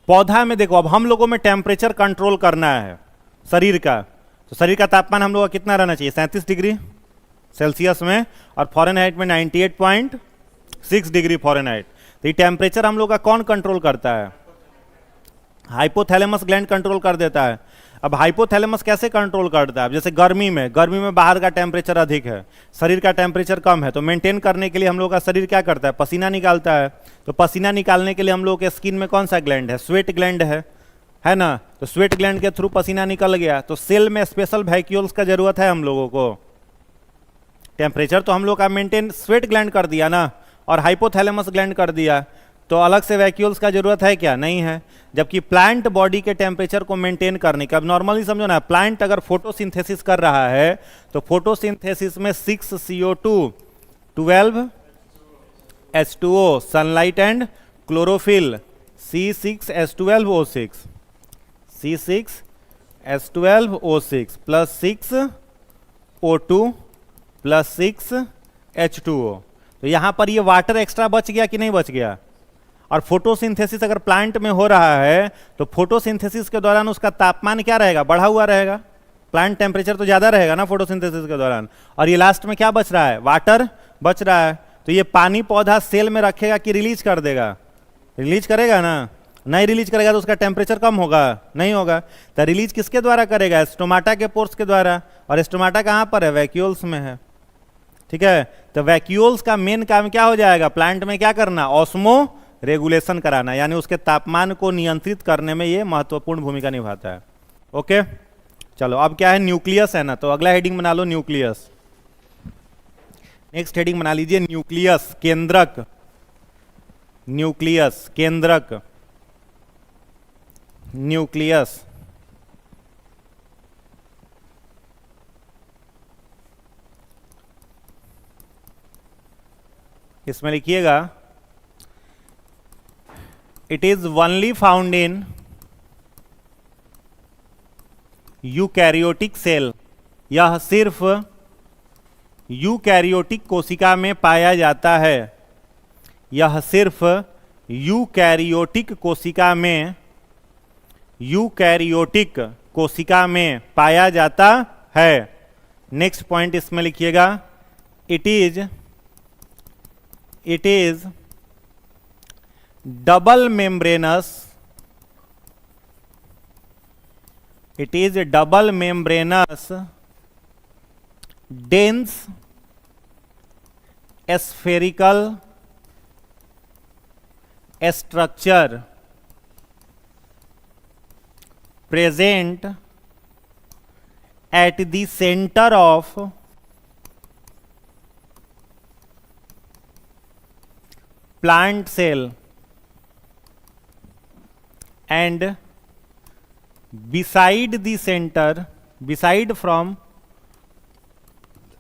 पौधा में देखो, अब हम लोगों में टेम्परेचर कंट्रोल करना है शरीर का, तो शरीर का तापमान हम लोग का कितना रहना चाहिए? 37 डिग्री सेल्सियस में, और फॉरेनहाइट में 98.6 डिग्री फॉरेनहाइट। तो ये टेम्परेचर हम लोग का कौन कंट्रोल करता है? हाइपोथैलेमस ग्लैंड कंट्रोल कर देता है। अब हाइपोथैलेमस कैसे कंट्रोल करता है? जैसे गर्मी में बाहर का टेम्परेचर अधिक है, शरीर का टेम्परेचर कम है, तो मेंटेन करने के लिए हम लोग का शरीर क्या करता है? पसीना निकालता है। तो पसीना निकालने के लिए हम लोग के स्किन में कौन सा ग्लैंड है? स्वेट ग्लैंड है ना? तो स्वेट ग्लैंड के थ्रू पसीना निकल गया, तो सेल में स्पेशल वैक्यूल्स का जरूरत है हम लोगों को। टेम्परेचर तो हम लोग का मेंटेन स्वेट ग्लैंड कर दिया ना, और हाइपोथैलेमस ग्लैंड कर दिया, तो अलग से वैक्यूल्स का जरूरत है क्या? नहीं है। जबकि प्लांट बॉडी के टेम्परेचर को मेंटेन करने का, अब नॉर्मली समझो ना, प्लांट अगर फोटोसिंथेसिस कर रहा है तो फोटोसिंथेसिस में 6 CO2 12 H2O sunlight and chlorophyll C6H12O6 C6H12O6 plus 6 O2 plus 6 H2O। तो यहां पर ये वाटर एक्स्ट्रा बच गया कि नहीं बच गया? और फोटोसिंथेसिस अगर प्लांट में हो रहा है तो फोटोसिंथेसिस के दौरान उसका तापमान क्या रहेगा? बढ़ा हुआ रहेगा। प्लांट टेम्परेचर तो ज्यादा रहेगा ना फोटोसिंथेसिस के दौरान, और ये लास्ट में क्या बच रहा है? वाटर बच रहा है। तो ये पानी पौधा सेल में रखेगा कि रिलीज कर देगा? रिलीज करेगा ना। नहीं रिलीज करेगा तो उसका टेम्परेचर कम होगा? नहीं होगा। तो रिलीज किसके द्वारा करेगा? स्टोमाटा के पोर्स के द्वारा, और स्टोमाटा कहां पर है? वैक्यूल्स में है। ठीक है, तो वैक्यूल्स का मेन काम क्या हो जाएगा? प्लांट में क्या करना? ऑस्मो रेगुलेशन कराना, यानी उसके तापमान को नियंत्रित करने में ये महत्वपूर्ण भूमिका निभाता है। ओके, चलो अब क्या है? न्यूक्लियस है ना, तो अगला हेडिंग बना लो न्यूक्लियस। नेक्स्ट हेडिंग बना लीजिए न्यूक्लियस, केंद्रक। न्यूक्लियस केंद्रक, न्यूक्लियस। इसमें लिखिएगा it is only found in eukaryotic cell. यह सिर्फ यूकैरियोटिक कोशिका में पाया जाता है। यह सिर्फ यूकैरियोटिक कोशिका में, यूकैरियोटिक कोशिका में पाया जाता है। नेक्स्ट पॉइंट इसमें लिखिएगा it is double membranous. It is double membranous dense spherical structure present at the center of plant cell and beside the center, beside from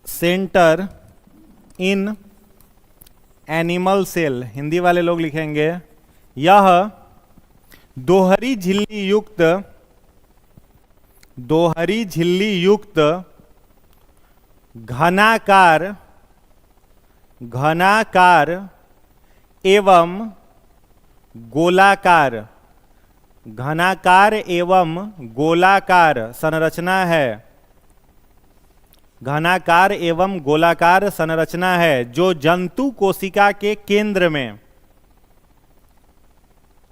center in animal cell। Hindi वाले लोग लिखेंगे यह दोहरी झिल्ली युक्त घनाकार घनाकार एवं गोलाकार, घनाकार एवं गोलाकार संरचना है, घनाकार एवं गोलाकार संरचना है जो जंतु कोशिका के केंद्र में,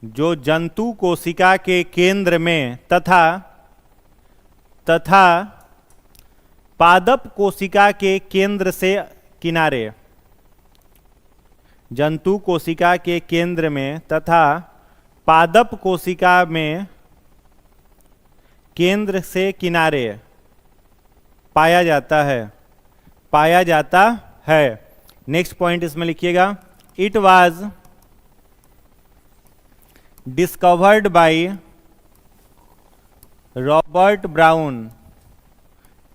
जो जंतु कोशिका के केंद्र में तथा पादप कोशिका के केंद्र से किनारे, जंतु कोशिका के केंद्र में तथा पादप कोशिका में केंद्र से किनारे पाया जाता है, पाया जाता है। नेक्स्ट पॉइंट इसमें लिखिएगा, it was discovered by Robert brown,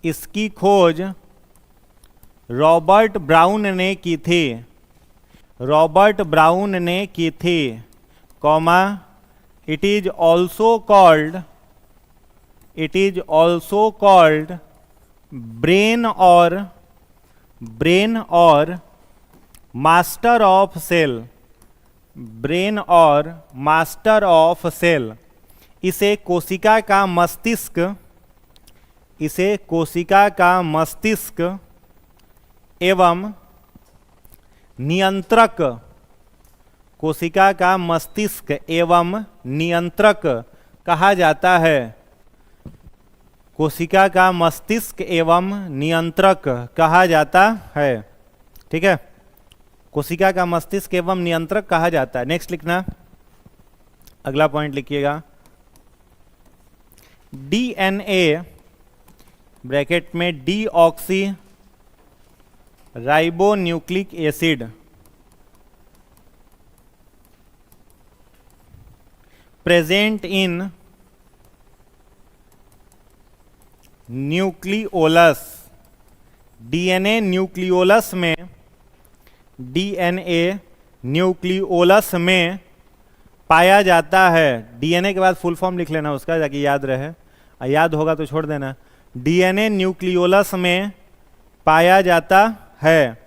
इसकी खोज रॉबर्ट ब्राउन ने की थी, रॉबर्ट ब्राउन ने की थी, comma it is also called, it is also called brain और मास्टर ऑफ सेल, ब्रेन और मास्टर ऑफ सेल। इसे कोशिका का मस्तिष्क, इसे कोशिका का मस्तिष्क एवं नियंत्रक, कोशिका का मस्तिष्क एवं नियंत्रक कहा जाता है, कोशिका का मस्तिष्क एवं नियंत्रक कहा जाता है। ठीक है, कोशिका का मस्तिष्क एवं नियंत्रक कहा जाता है। नेक्स्ट लिखना, अगला पॉइंट लिखिएगा, डीएनए ब्रैकेट में deoxy ribonucleic acid present in nucleolus, DNA nucleolus में, डीएनए न्यूक्लियोलस में पाया जाता है। डीएनए के बाद फुल फॉर्म लिख लेना उसका, ताकि याद रहे, याद होगा तो छोड़ देना। डीएनए न्यूक्लियोलस में पाया जाता है।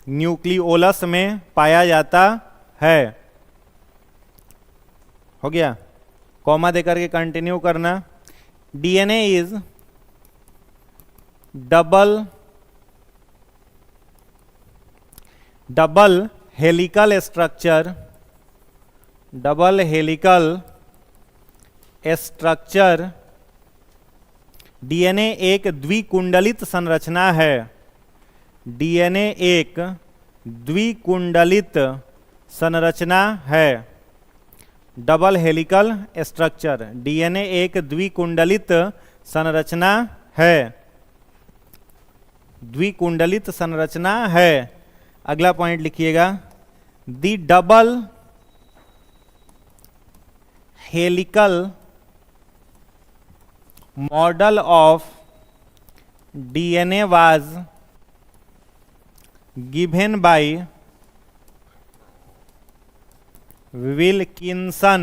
न्यूक्लियोलस में पाया जाता है। हो गया, कॉमा देकर के कंटिन्यू करना। DNA is double helical structure, double helical structure. DNA एक द्विकुंडलित संरचना है, डीएनए एक द्विकुंडलित संरचना है। डबल हेलिकल स्ट्रक्चर, डीएनए एक द्विकुंडलित संरचना है, द्विकुंडलित संरचना है। अगला पॉइंट लिखिएगा, the double helical model of DNA was given by Wilkinson,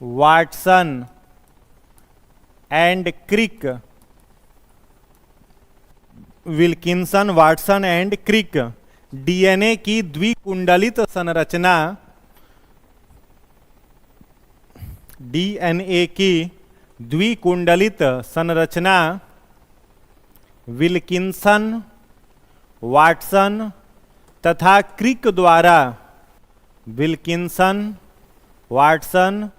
Watson and Crick, Wilkinson, Watson and Crick. DNA की द्विकुंडलित संरचना, डीएनए की द्विकुंडलित संरचना विल्किंसन, वाटसन तथा क्रिक द्वारा, विल्किंसन, वाटसन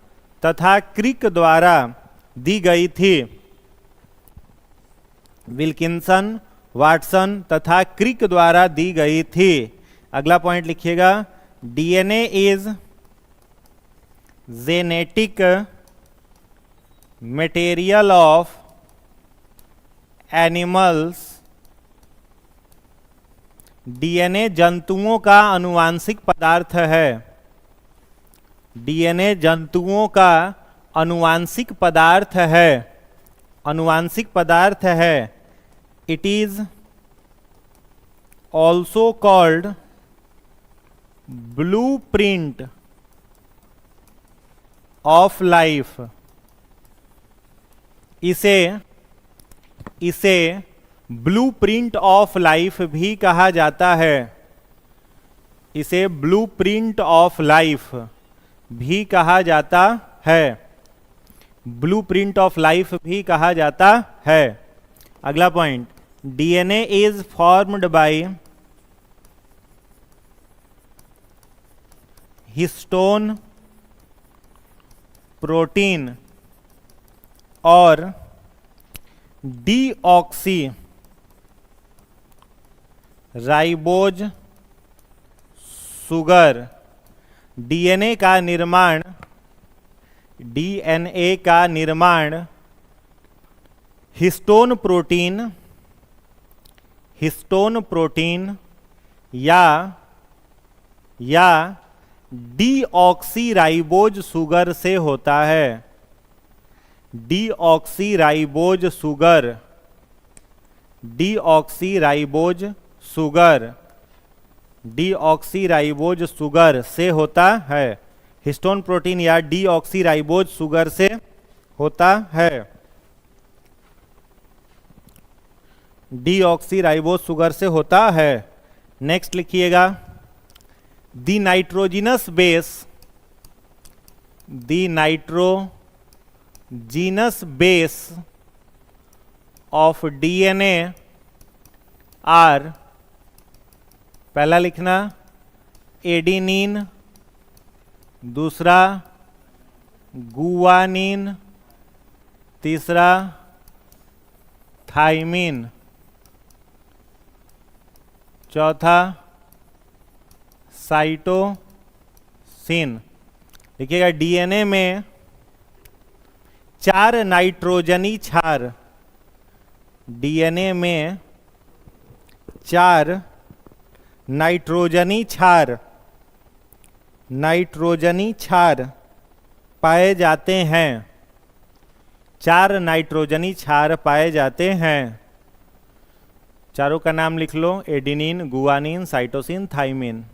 तथा क्रिक द्वारा दी गई थी, विल्किंसन, वाटसन तथा क्रिक द्वारा दी गई थी। अगला पॉइंट लिखिएगा, DNA is genetic material of animals, DNA जंतुओं का अनुवांशिक पदार्थ है, डीएनए जंतुओं का अनुवांशिक पदार्थ है, अनुवांशिक पदार्थ है। It is also called blueprint of life, इसे इसे ब्लूप्रिंट ऑफ लाइफ भी कहा जाता है। इसे ब्लूप्रिंट ऑफ लाइफ भी कहा जाता है। ब्लूप्रिंट ऑफ लाइफ भी कहा जाता है। अगला point, DNA is formed by histone protein और डीऑक्सी राइबोज सुगर। डीएनए का निर्माण हिस्टोन प्रोटीन या डीऑक्सीराइबोज सुगर से होता है। डीऑक्सीराइबोज सुगर से होता है। हिस्टोन प्रोटीन या डीऑक्सीराइबोज सुगर से होता है। डीऑक्सीराइबोज सुगर से होता है। नेक्स्ट लिखिएगा, the nitrogenous base of DNA are, पहला लिखना एडिनिन, दूसरा गुआनिन, तीसरा थाइमिन, चौथा साइटोसिन। देखिएगा, डीएनए में 4 नाइट्रोजनी क्षार, डीएनए में 4 नाइट्रोजनी क्षार पाए जाते हैं। 4 नाइट्रोजनी क्षार पाए जाते हैं। चारों का नाम लिख लो, एडिनिन, गुआनिन, साइटोसिन, थाइमिन।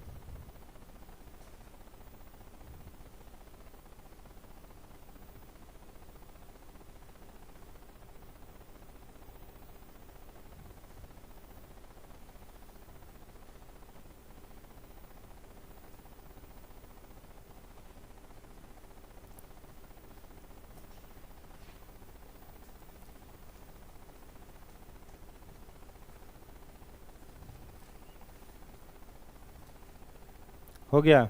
हो गया?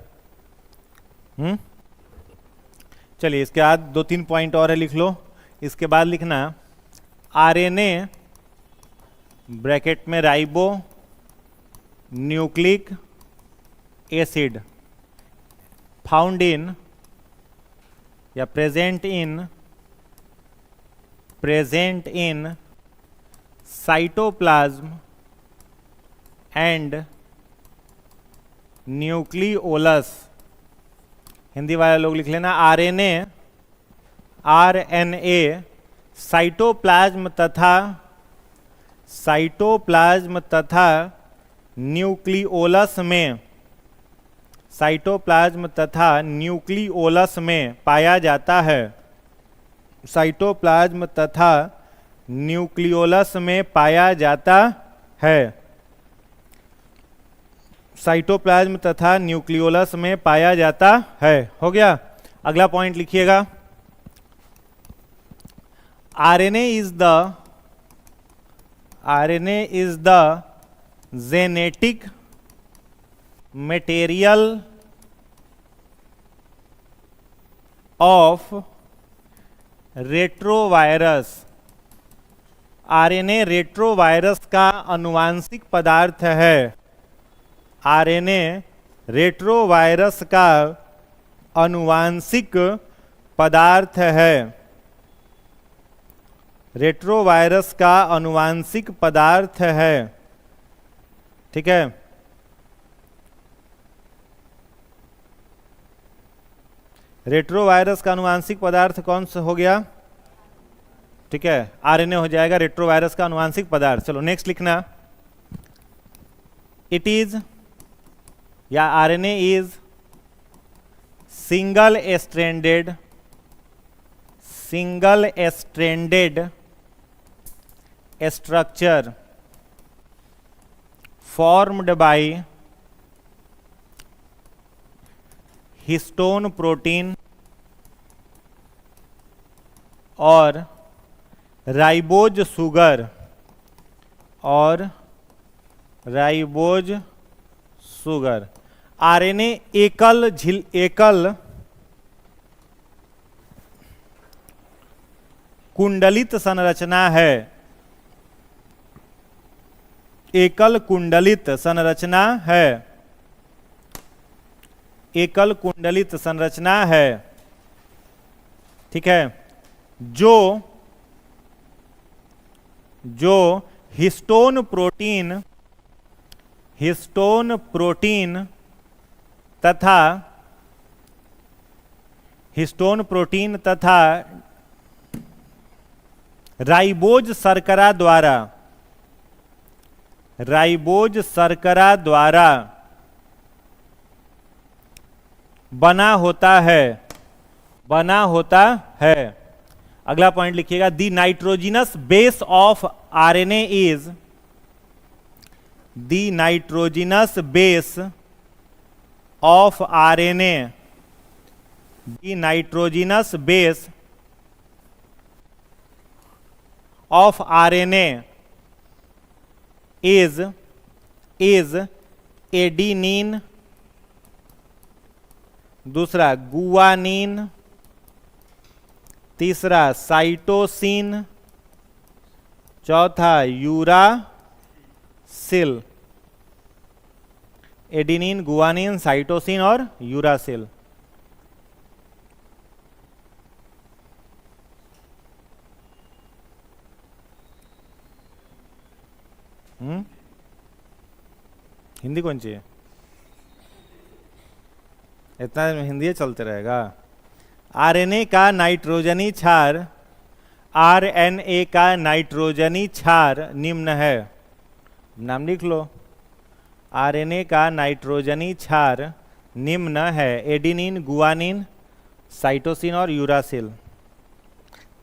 चलिए, इसके बाद 2-3 पॉइंट और है, लिख लो। इसके बाद लिखना आरएनए ब्रैकेट में ribonucleic acid found in या present in cytoplasm and nucleolus. Hindi वाले लोग लिख लेना आरएनए साइटोप्लाज्म तथा न्यूक्लियोलस में पाया जाता है। साइटोप्लाज्म तथा न्यूक्लियोलस में पाया जाता है। साइटोप्लाज्म तथा न्यूक्लियोलस में पाया जाता है। हो गया? अगला पॉइंट लिखिएगा, RNA is the genetic material of retrovirus. RNA retrovirus का अनुवांशिक पदार्थ है। आरएनए रेट्रोवायरस का अनुवांशिक पदार्थ है। रेट्रोवायरस का अनुवांशिक पदार्थ है। ठीक है? रेट्रोवायरस का अनुवांशिक पदार्थ कौन सा हो गया? ठीक है, आरएनए हो जाएगा रेट्रोवायरस का अनुवांशिक पदार्थ। चलो नेक्स्ट लिखना, इट इज या RNA is single stranded structure formed by histone protein और राइबोज शुगर आरएनए एकल कुंडलित संरचना है, एकल कुंडलित संरचना है, ठीक है, जो हिस्टोन प्रोटीन तथा राइबोज शर्करा द्वारा बना होता है। अगला पॉइंट लिखिएगा, the nitrogenous base of RNA is, the nitrogenous base of RNA, the nitrogenous base of RNA is adenine, दूसरा गुआनिन, तीसरा साइटोसिन, चौथा यूरासिल। एडिनिन, गुआनिन, साइटोसिन और यूरासिल। हिंदी कौन चाहिए? इतना हिंदी चलते रहेगा। आरएनए का नाइट्रोजनी क्षार, आरएनए का नाइट्रोजनी क्षार निम्न है। नाम लिख लो, आरएनए का नाइट्रोजनी क्षार निम्न है, एडिनिन, गुआनिन, साइटोसिन और यूरासिल।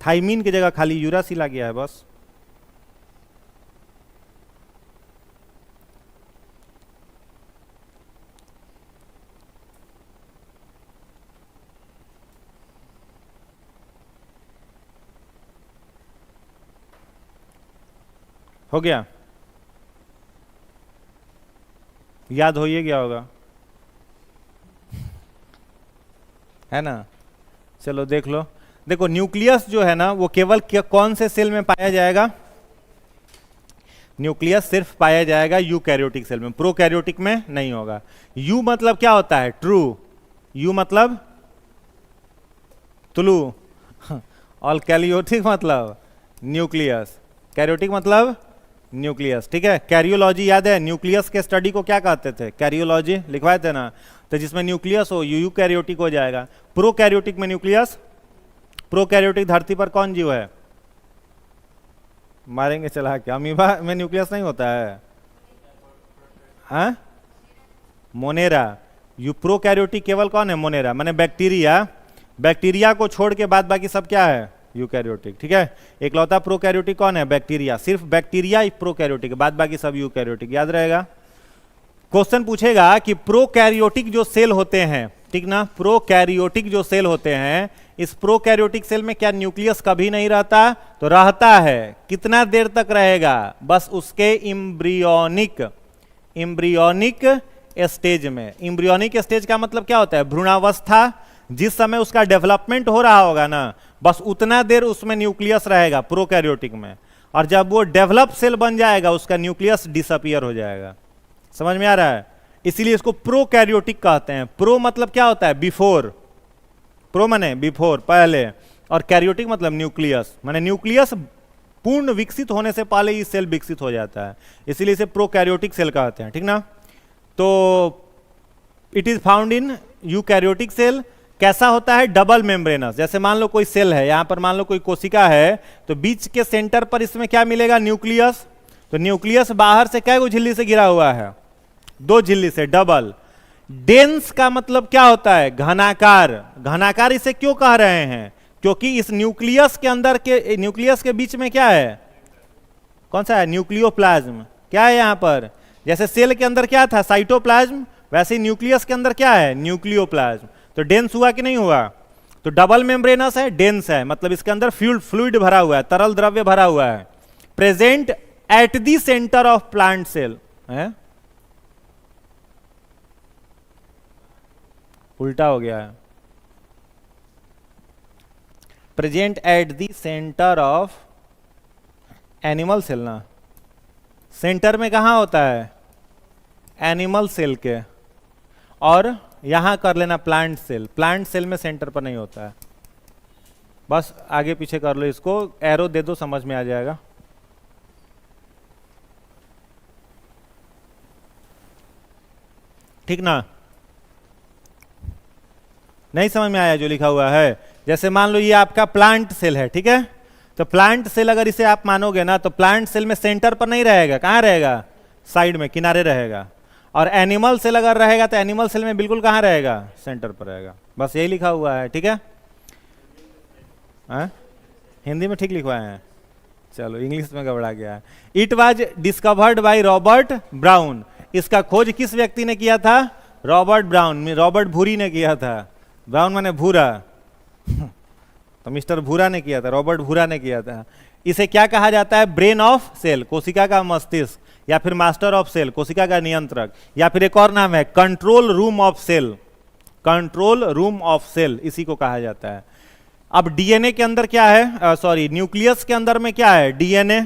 थाइमिन की जगह खाली यूरासिल आ गया है बस। हो गया? याद हो ही गया होगा, है ना? चलो देख लो। देखो न्यूक्लियस जो है ना वो केवल कौन से सेल में पाया जाएगा? न्यूक्लियस सिर्फ पाया जाएगा यूकैरियोटिक सेल में, प्रोकैरियोटिक में नहीं होगा। यू मतलब क्या होता है? ट्रू। यू मतलब तुलू और कैरियोटिक मतलब न्यूक्लियस, कैरियोटिक मतलब न्यूक्लियस, ठीक है। कैरियोलॉजी याद है? न्यूक्लियस के स्टडी को क्या कहते थे? कैरियोलॉजी लिखवाए थे ना। तो जिसमें न्यूक्लियस हो यूकैरियोटिक हो जाएगा। प्रोकैरियोटिक में न्यूक्लियस, प्रोकैरियोटिक धरती पर कौन जीव है? मारेंगे चला क्या? अमीबा में न्यूक्लियस नहीं होता है, हाँ? मोनेरा। यू प्रोकैरियोटिक केवल कौन है? मोनेरा, माने बैक्टीरिया। बैक्टीरिया को छोड़ के बाद बाकी सब क्या है? यूकैरियोटिक, ठीक है। एकलौता प्रोकैरियोटिक कौन है? बैक्टीरिया। सिर्फ बैक्टीरिया ही प्रोकैरियोटिक, बाद बाकी सब यूकैरियोटिक। याद रहेगा। क्वेश्चन पूछेगा कि प्रोकैरियोटिक जो सेल होते हैं, ठीक ना, प्रोकैरियोटिक जो सेल होते हैं, इस प्रोकैरियोटिक सेल में क्या न्यूक्लियस कभी नहीं रहता? तो रहता है। कितना देर तक रहेगा? बस उसके इम्ब्रियोनिक स्टेज में। इम्ब्रियोनिक स्टेज का मतलब क्या होता है? भ्रूणावस्था। जिस समय उसका डेवलपमेंट हो रहा होगा ना, बस उतना देर उसमें न्यूक्लियस रहेगा प्रोकैरियोटिक में। और जब वो डेवलप सेल बन जाएगा उसका न्यूक्लियस डिसअपियर हो जाएगा। समझ में आ रहा है? इसीलिए इसको प्रोकैरियोटिक कहते हैं। प्रो मतलब क्या होता है? बिफोर। प्रो माने बिफोर, पहले, और कैरियोटिक मतलब न्यूक्लियस, माने न्यूक्लियस पूर्ण विकसित होने से पहले ही सेल विकसित हो जाता है, इसीलिए इसे प्रोकैरियोटिक सेल कहते हैं, ठीक ना। तो it is found in eukaryotic cell. कैसा होता है? Double membranous. जैसे मान लो कोई सेल है, यहां पर मान लो कोई कोशिका है, तो बीच के सेंटर पर इसमें क्या मिलेगा? न्यूक्लियस। तो न्यूक्लियस बाहर से क्या झिल्ली से घिरा हुआ है? 2 झिल्ली से, डबल। डेंस का मतलब क्या होता है? घनाकार। घनाकार इसे क्यों कह रहे हैं? क्योंकि इस न्यूक्लियस के बीच में क्या है, कौन सा है, न्यूक्लियोप्लाज्म। क्या है यहां पर, जैसे सेल के अंदर क्या था, साइटोप्लाज्म, वैसे ही न्यूक्लियस के अंदर क्या है, न्यूक्लियोप्लाज्म। तो डेंस हुआ कि नहीं हुआ, तो डबल मेम्ब्रेनस है, डेंस है, मतलब इसके अंदर फ्लूइड भरा हुआ है, तरल द्रव्य भरा हुआ है। Present at the center of plant cell है, उल्टा हो गया है, present at the center of animal cell ना, सेंटर में कहां होता है, एनिमल सेल के, और यहां कर लेना प्लांट सेल में सेंटर पर नहीं होता है। बस आगे पीछे कर लो, इसको एरो दे दो, समझ में आ जाएगा। ठीक ना, नहीं समझ में आया जो लिखा हुआ है। जैसे मान लो ये आपका प्लांट सेल है, ठीक है, तो प्लांट सेल अगर इसे आप मानोगे ना, तो प्लांट सेल में सेंटर पर नहीं रहेगा, कहां रहेगा, साइड में, किनारे रहेगा। और एनिमल सेल अगर रहेगा तो एनिमल सेल में बिल्कुल कहां रहेगा, सेंटर पर रहेगा। बस यही लिखा हुआ है, ठीक है। हिंदी में ठीक लिखवाए हैं, चलो इंग्लिश में गड़बड़ा गया है। It was discovered by Robert brown, इसका खोज किस व्यक्ति ने किया था, रॉबर्ट ब्राउन, रॉबर्ट भूरी ने किया था। ब्राउन माने भूरा तो मिस्टर भूरा ने किया था, रॉबर्ट भूरा ने किया था। इसे क्या कहा जाता है, ब्रेन ऑफ सेल, कोशिका का मस्तिष्क, या फिर मास्टर ऑफ सेल, कोशिका का नियंत्रक, या फिर एक और नाम है control room of cell, control room of cell, इसी को कहा जाता है। अब डीएनए के अंदर क्या है, सॉरी न्यूक्लियस के अंदर में क्या है, डीएनए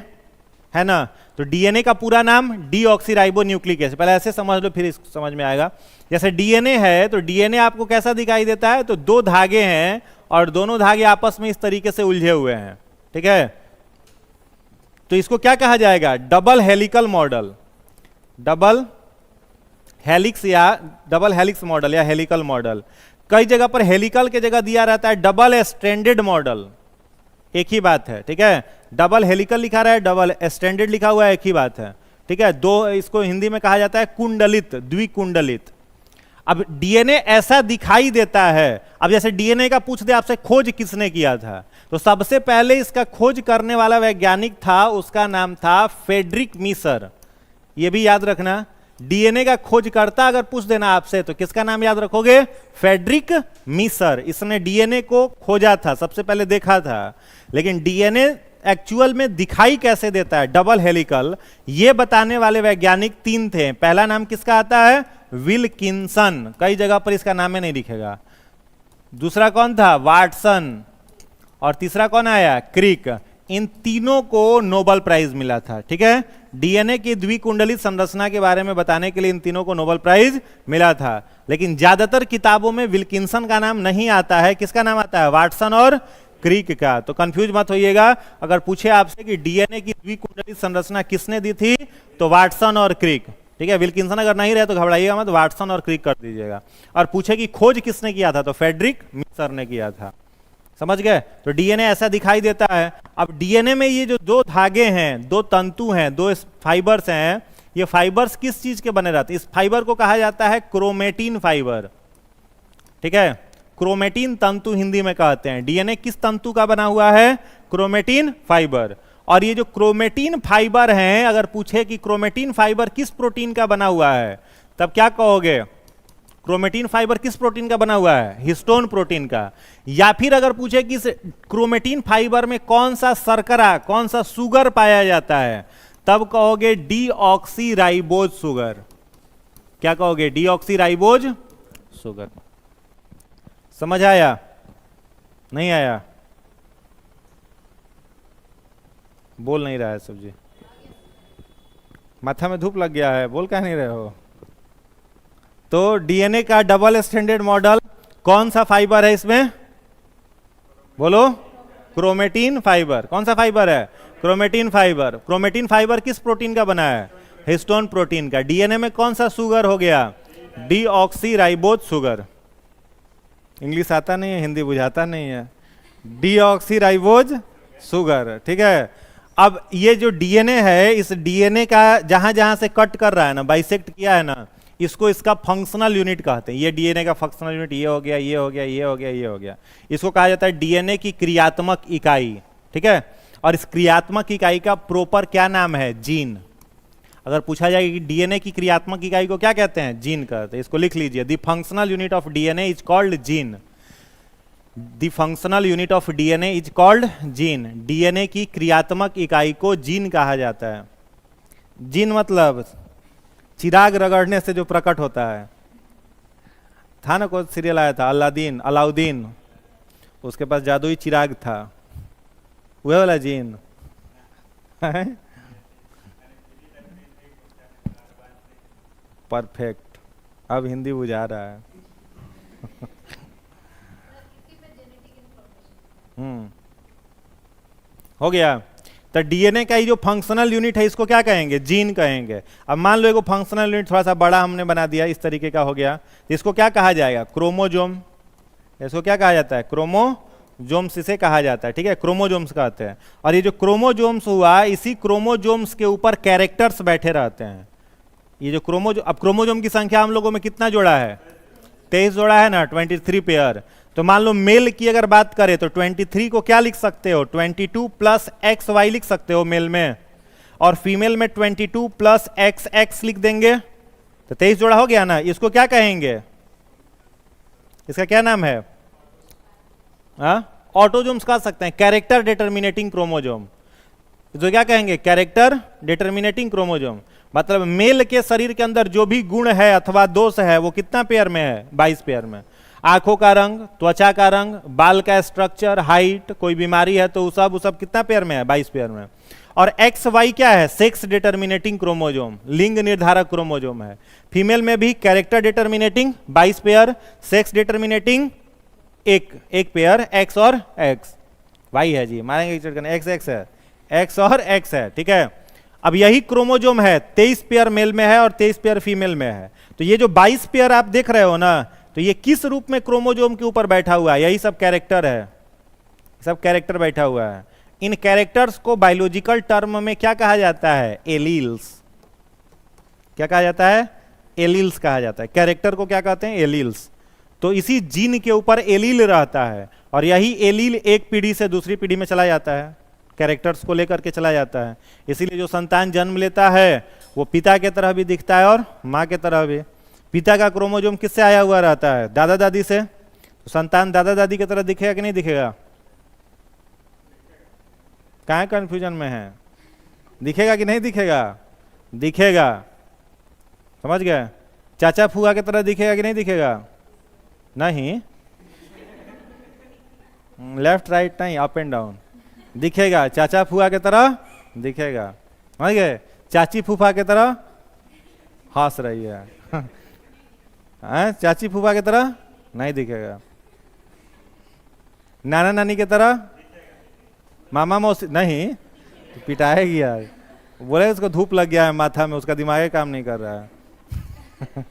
है ना। तो डीएनए का पूरा नाम डीऑक्सीराइबोन्यूक्लिक एसिड, पहले ऐसे समझ लो फिर समझ में आएगा। जैसे डीएनए है तो डीएनए आपको कैसा दिखाई देता है, तो दो धागे हैं और दोनों धागे आपस में इस तरीके से उलझे हुए हैं, ठीक है। तो इसको क्या कहा जाएगा, double helical model, double helix या डबल हेलिक्स मॉडल या हेलिकल मॉडल। कई जगह पर हेलिकल के जगह दिया रहता है डबल स्ट्रैंडेड मॉडल, एक ही बात है, ठीक है। डबल हेलिकल लिखा रहा है, डबल स्ट्रैंडेड लिखा हुआ है, एक ही बात है, ठीक है। दो, इसको हिंदी में कहा जाता है कुंडलित, द्विकुंडलित। अब डीएनए ऐसा दिखाई देता है। अब जैसे डीएनए का पूछ दे आपसे खोज किसने किया था, तो सबसे पहले इसका खोज करने वाला वैज्ञानिक था, उसका नाम था फ्रेडरिक मीसर। यह भी याद रखना, डीएनए का खोजकर्ता अगर पूछ देना आपसे तो किसका नाम याद रखोगे, फ्रेडरिक मीसर। इसने डीएनए को खोजा था, सबसे पहले देखा था। लेकिन डीएनए एक्चुअल में दिखाई कैसे देता है, डबल हेलिकल, ये बताने वाले वैज्ञानिक तीन थे। पहला नाम किसका आता है, विल्किंसन, कई जगह पर इसका नाम नहीं दिखेगा। दूसरा कौन था, वाटसन, और तीसरा कौन आया, क्रिक। इन तीनों को नोबेल प्राइज मिला था, ठीक है। डीएनए की द्विकुंडलित संरचना के बारे में बताने के लिए इन तीनों को नोबेल प्राइज मिला था। लेकिन ज्यादातर किताबों में विल्किंसन का नाम नहीं आता है, किसका नाम आता है, वाटसन और क्रिक का। तो कंफ्यूज मत होइएगा, अगर पूछे आपसे कि डीएनए की द्विकुंडलित संरचना किसने दी थी, तो वाटसन और क्रिक, ठीक है। विल्किंसन अगर नहीं रहे तो घबराइएगा मत, वाटसन और क्रिक कर दीजिएगा। और पूछे कि खोज किसने किया था, तो फ्रेडरिक मीसर ने किया था। समझ गए। तो डीएनए ऐसा दिखाई देता है। अब डीएनए में ये जो दो धागे हैं, दो तंतु हैं, दो फाइबर्स हैं, ये फाइबर्स किस चीज के बने रहते हैं? इस फाइबर को कहा जाता है क्रोमेटिन फाइबर, ठीक है। क्रोमेटिन तंतु हिंदी में कहते हैं। डीएनए किस तंतु का बना हुआ है? Chromatin fibre. और ये जो क्रोमेटिन फाइबर हैं, अगर पूछे कि क्रोमेटिन फाइबर किस प्रोटीन का बना हुआ है, तब क्या कहोगे? क्रोमेटिन फाइबर किस प्रोटीन का बना हुआ है? हिस्टोन प्रोटीन का। या फिर अगर पूछे कि इस क्रोमेटिन फाइबर में कौन सा शर्करा, कौन सा शुगर पाया जाता है, तब कहोगे डीऑक्सीराइबोज शुगर। क्या कहोगे? Deoxyribose sugar. समझ आया? नहीं आया? बोल नहीं रहा है सब्जी, माथा में धूप लग गया है, बोल क्या नहीं रहे हो? तो डीएनए का डबल स्टैंडर्ड मॉडल कौन सा फाइबर है इसमें? बोलो। Chromatin fibre. कौन सा फाइबर है? Chromatin fibre. क्रोमेटिन फाइबर किस प्रोटीन का बना है? हिस्टोन प्रोटीन का। डीएनए में कौन सा शुगर हो गया? Deoxyribose sugar. इंग्लिश आता नहीं है, हिंदी बुझाता नहीं है। डीऑक्सीराइबोज शुगर, ठीक है। अब ये जो डीएनए है, इस डीएनए का जहां जहां से कट कर रहा है ना, बाइसेक्ट किया है ना, इसको इसका फंक्शनल यूनिट कहते हैं। ये डीएनए का फंक्शनल यूनिट ये हो गया, ये हो गया, ये हो गया, ये हो गया। इसको कहा जाता है डीएनए की क्रियात्मक इकाई, ठीक है। और इस क्रियात्मक इकाई का प्रॉपर क्या नाम है? जीन। अगर पूछा जाए कि डीएनए की क्रियात्मक इकाई को क्या कहते हैं? जीन कहते हैं। इसको लिख लीजिए, the functional unit of DNA is called gene. The functional unit of DNA is called gene. DNA की क्रियात्मक इकाई को जीन कहा जाता है। जीन मतलब चिराग रगड़ने से जो प्रकट होता है। था ना, कोई सीरियल आया था अलाउद्दीन, उसके पास जादुई चिराग था, वह वाला जीन। परफेक्ट, अब हिंदी बुझा रहा है। हो गया। तो डीएनए का ये जो फंक्शनल यूनिट है इसको क्या कहेंगे? जीन कहेंगे। अब मान लो एगो फंक्शनल यूनिट थोड़ा सा बड़ा हमने बना दिया, इस तरीके का हो गया, तो इसको क्या कहा जाएगा? क्रोमोजोम। इसको क्या कहा जाता है? क्रोमोजोम्स इसे कहा जाता है, ठीक है, क्रोमोजोम्स कहते हैं। और ये जो क्रोमोजोम्स हुआ, इसी क्रोमोजोम्स के ऊपर कैरेक्टर्स बैठे रहते हैं। ये जो अब क्रोमोजोम की संख्या हम लोगों में कितना जोड़ा है? 23 जोड़ा है ना, 23 पेयर। तो मान लो मेल की अगर बात करें तो 23 को क्या लिख सकते हो? 22 प्लस एक्स वाई लिख सकते हो मेल में, और फीमेल में 22 प्लस एक्स एक्स लिख देंगे, तो 23 जोड़ा हो गया ना। इसको क्या कहेंगे? इसका क्या नाम है? ऑटोजोम्स कह सकते हैं, कैरेक्टर डिटर्मिनेटिंग क्रोमोजोम। जो क्या कहेंगे? Character determining chromosome. मतलब मेल के शरीर के अंदर जो भी गुण है अथवा दोष है वो कितना पेयर में है? 22 पेयर में। आंखों का रंग, त्वचा का रंग, बाल का स्ट्रक्चर, हाइट, कोई बीमारी है तो वो सब कितना पेयर में है? 22 पेयर में। और एक्स वाई क्या है? सेक्स डिटर्मिनेटिंग क्रोमोजोम, लिंग निर्धारक क्रोमोजोम है। फीमेल में भी character determining 22 pair, sex determining एक पेयर, एक्स और एक्स। वाई है जी, मारेंगे एक्स एक्स है, एक्स और एक्स है, ठीक है। अब यही क्रोमोजोम है 23 पेयर मेल में है और 23 पेयर फीमेल में है। तो ये जो 22 पेयर आप देख रहे हो ना, तो ये किस रूप में क्रोमोजोम के ऊपर बैठा हुआ है? यही सब कैरेक्टर है, सब कैरेक्टर बैठा हुआ है। इन कैरेक्टर्स को बायोलॉजिकल टर्म में क्या कहा जाता है? एलील्स। क्या कहा जाता है? एलील्स कहा जाता है। कैरेक्टर को क्या कहते हैं? एलील्स। तो इसी जीन के ऊपर एलील रहता है, और यही एलील एक पीढ़ी से दूसरी पीढ़ी में चला जाता है, कैरेक्टर्स को लेकर के चला जाता है। इसीलिए जो संतान जन्म लेता है वो पिता के तरह भी दिखता है और माँ के तरह भी। पिता का क्रोमोजोम किससे आया हुआ रहता है? दादा दादी से। तो संतान दादा दादी की तरह दिखेगा कि नहीं दिखेगा? कहाँ कंफ्यूजन में है? दिखेगा कि नहीं दिखेगा? दिखेगा, समझ गए? चाचा फूआ की तरह दिखेगा कि नहीं दिखेगा? नहीं, लेफ्ट राइट नहीं, अप एंड डाउन दिखेगा। चाचा फूआ की तरह दिखेगा, समझ गए? चाची फूफा की तरह हंस रही है चाची फूफा की तरह नहीं दिखेगा। नाना नानी की तरह, मामा मौसी नहीं, पिटाएगी यार। बोले उसको धूप लग गया है माथा में, उसका दिमाग काम नहीं कर रहा है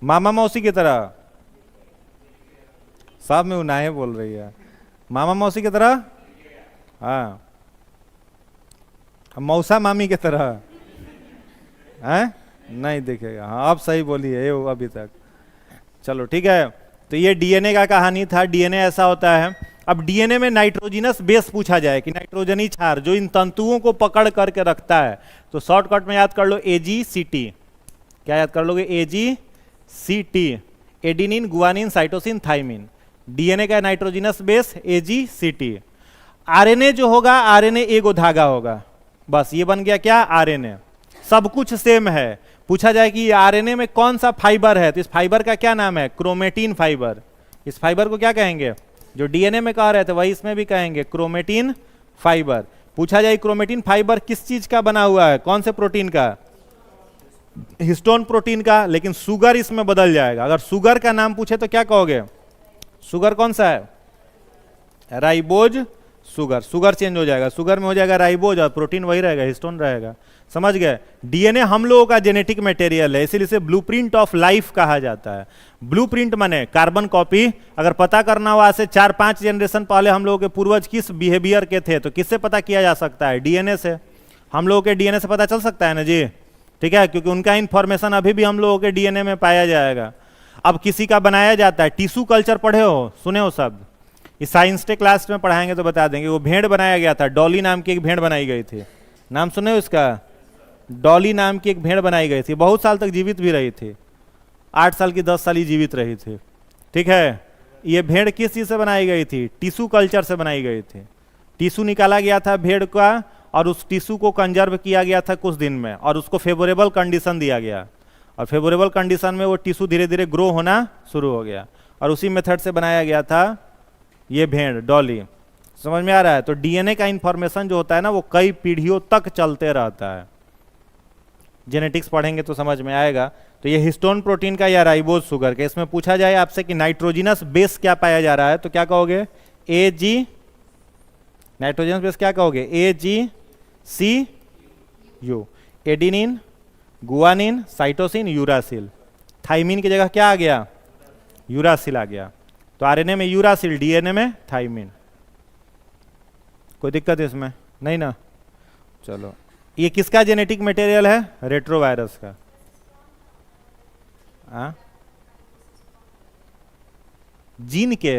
मामा मौसी की तरह, सब में उनाहे बोल रही है। मामा मौसी की तरह, हाँ। मौसा मामी की तरह है, नहीं दिखेगा। हाँ अब सही बोली है ये अभी तक। चलो ठीक है, तो ये डीएनए का कहानी था। डीएनए ऐसा होता है। अब डीएनए में नाइट्रोजिनस बेस पूछा जाए कि नाइट्रोजनी क्षार जो इन तंतुओं को पकड़ करके रखता है, तो शॉर्टकट में याद कर लो AGCT। क्या याद कर लोगे? AGCT, adenine, guanine, cytosine, thymine. DNA का नाइट्रोजिनस बेस AGCT। आरएनए जो होगा, आरएनए एगो धागा होगा, बस ये बन गया क्या? आरएनए। सब कुछ सेम है। पूछा जाए कि आरएनए में कौन सा फाइबर है, तो इस फाइबर का क्या नाम है? Chromatin fibre. इस फाइबर को क्या कहेंगे? जो डीएनए में कह रहे थे वही इसमें भी कहेंगे, क्रोमेटिन फाइबर। पूछा जाए क्रोमेटिन फाइबर किस चीज का बना हुआ है? कौन से प्रोटीन का? हिस्टोन प्रोटीन का। लेकिन शुगर इसमें बदल जाएगा। अगर शुगर का नाम पूछे तो क्या कहोगे? शुगर कौन सा है? Ribose sugar. शुगर चेंज हो जाएगा, शुगर में हो जाएगा राइबोज, और प्रोटीन वही रहेगा, हिस्टोन रहेगा। समझ गए? डीएनए हम लोगों का जेनेटिक मटेरियल है, इसीलिए इसे ब्लूप्रिंट ऑफ लाइफ कहा जाता है। ब्लूप्रिंट माने कार्बन कॉपी। अगर पता करना हो आज से 4-5 जनरेशन पहले हम लोगों के पूर्वज किस बिहेवियर के थे, तो किससे पता किया जा सकता है? डीएनए से। हम लोगों के डीएनए से पता चल सकता है ना जी। ठीक है, क्योंकि उनका इंफॉर्मेशन अभी भी हम लोगों के डीएनए में पाया जाएगा। अब किसी का बनाया जाता है, टिश्यू कल्चर पढ़े हो, सुने हो शब्द, इस साइंस डे क्लास में पढ़ाएंगे तो बता देंगे। वो भेड़ बनाया गया था, डॉली नाम की एक भेड़ बनाई गई थी, नाम सुने हो इसका? डॉली नाम की एक भेड़ बनाई गई थी, बहुत साल तक जीवित भी रही थी, 8 साल की 10 साल ही जीवित रही थी। ठीक है, ये भेड़ किस चीज से बनाई गई थी? टिश्यू कल्चर से बनाई गई थी। टिश्यू निकाला गया था भेड़ का, और उस टिश्यू को कंजर्व किया गया था कुछ दिन में, और उसको फेवरेबल कंडीशन दिया गया, और फेवरेबल कंडीशन में वो टिश्यू धीरे धीरे ग्रो होना शुरू हो गया, और उसी मेथड से बनाया गया था ये भेड़ डॉली। समझ में आ रहा है? तो डीएनए का इंफॉर्मेशन जो होता है ना, वो कई पीढ़ियों तक चलते रहता है। जेनेटिक्स पढ़ेंगे तो समझ में आएगा। तो ये हिस्टोन प्रोटीन का या राइबोज शुगर का, इसमें पूछा जाए आपसे कि नाइट्रोजिनस बेस क्या पाया जा रहा है, तो क्या कहोगे? AG, नाइट्रोजनस बेस क्या कहोगे? AGCU। Adenine, guanine, cytosine, uracil. Thymine की जगह क्या आ गया? यूरासिल आ गया। तो आरएनए में यूरासिल, डीएनए में थाइमिन। कोई दिक्कत इसमें नहीं ना? चलो, ये किसका जेनेटिक मटेरियल है? रेट्रोवायरस का। जीन के,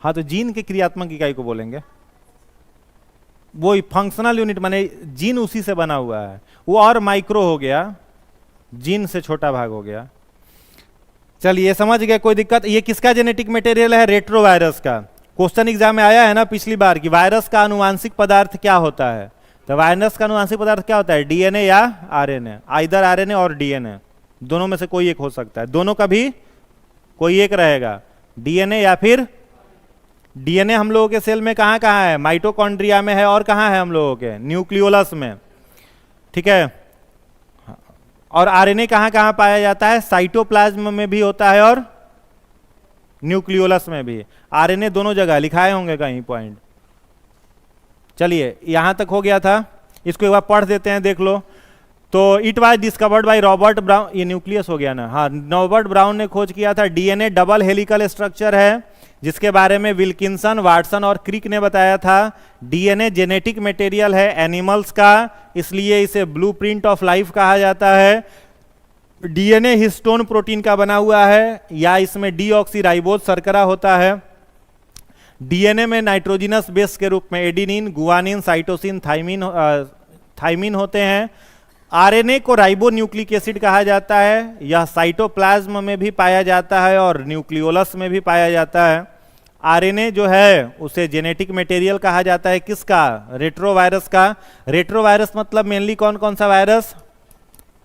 हाँ, तो जीन के क्रियात्मक इकाई को बोलेंगे, वो फंक्शनल यूनिट, माने जीन उसी से बना हुआ है, वो और माइक्रो हो गया, जीन से छोटा भाग हो गया। चलिए समझ गए, कोई दिक्कत? ये किसका जेनेटिक मटेरियल है? रेट्रोवायरस का। क्वेश्चन एग्जाम में आया है ना पिछली बार कि वायरस का आनुवांशिक पदार्थ क्या होता है, तो वायरस का आनुवांशिक पदार्थ क्या होता है? डीएनए या आरएनए, आइदर आरएनए और डीएनए, दोनों में से कोई एक हो सकता है, दोनों का भी कोई एक रहेगा, डीएनए या फिर डीएनए हम लोगों के सेल में कहां कहां है? माइटोकॉन्ड्रिया में है, और कहां है हम लोगों के? न्यूक्लियोलस में। ठीक है, और आरएनए कहां कहां पाया जाता है? साइटोप्लाज्म में भी होता है और न्यूक्लियोलस में भी। आरएनए दोनों जगह लिखाए होंगे कहीं पॉइंट। चलिए यहां तक हो गया था, इसको एक बार पढ़ देते हैं, देख लो। तो it was discovered by Robert brown, ये न्यूक्लियस हो गया ना, हाँ, रॉबर्ट ब्राउन ने खोज किया था। डीएनए डबल हेलिकल स्ट्रक्चर है, जिसके बारे में विल्किंसन, वाटसन और क्रिक ने बताया था। डीएनए जेनेटिक मटेरियल है एनिमल्स का, इसलिए इसे ब्लूप्रिंट ऑफ लाइफ कहा जाता है। डीएनए हिस्टोन प्रोटीन का बना हुआ है, या इसमें डीऑक्सीराइबोज शर्करा होता है। डीएनए में नाइट्रोजिनस बेस के रूप में एडिनिन, गुआनिन, साइटोसिन, थाइमिन होते हैं। आरएनए को राइबो न्यूक्लिक एसिड कहा जाता है, यह साइटोप्लाज्म में भी पाया जाता है और न्यूक्लियोलस में भी पाया जाता है। आरएनए जो है उसे जेनेटिक मटेरियल कहा जाता है, किसका? रेट्रोवायरस का। रेट्रोवायरस मतलब मेनली कौन कौन सा वायरस?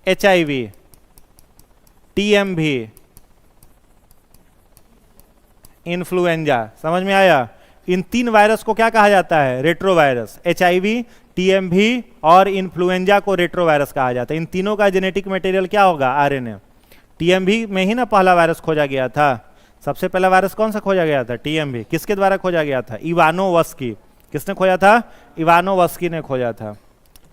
HIV, TMV, influenza. समझ में आया? इन 3 वायरस को क्या कहा जाता है? रेट्रोवायरस। HIV, TMV और इन्फ्लुएंजा को रेट्रोवायरस कहा जाता है। इन तीनों का जेनेटिक मटेरियल क्या होगा? आरएनए। TMV में ही ना पहला वायरस खोजा गया था, सबसे पहला वायरस कौन सा खोजा गया था? TMV। किसके द्वारा खोजा गया था? इवानोवस्की। किसने खोजा था? इवानोवस्की ने खोजा था।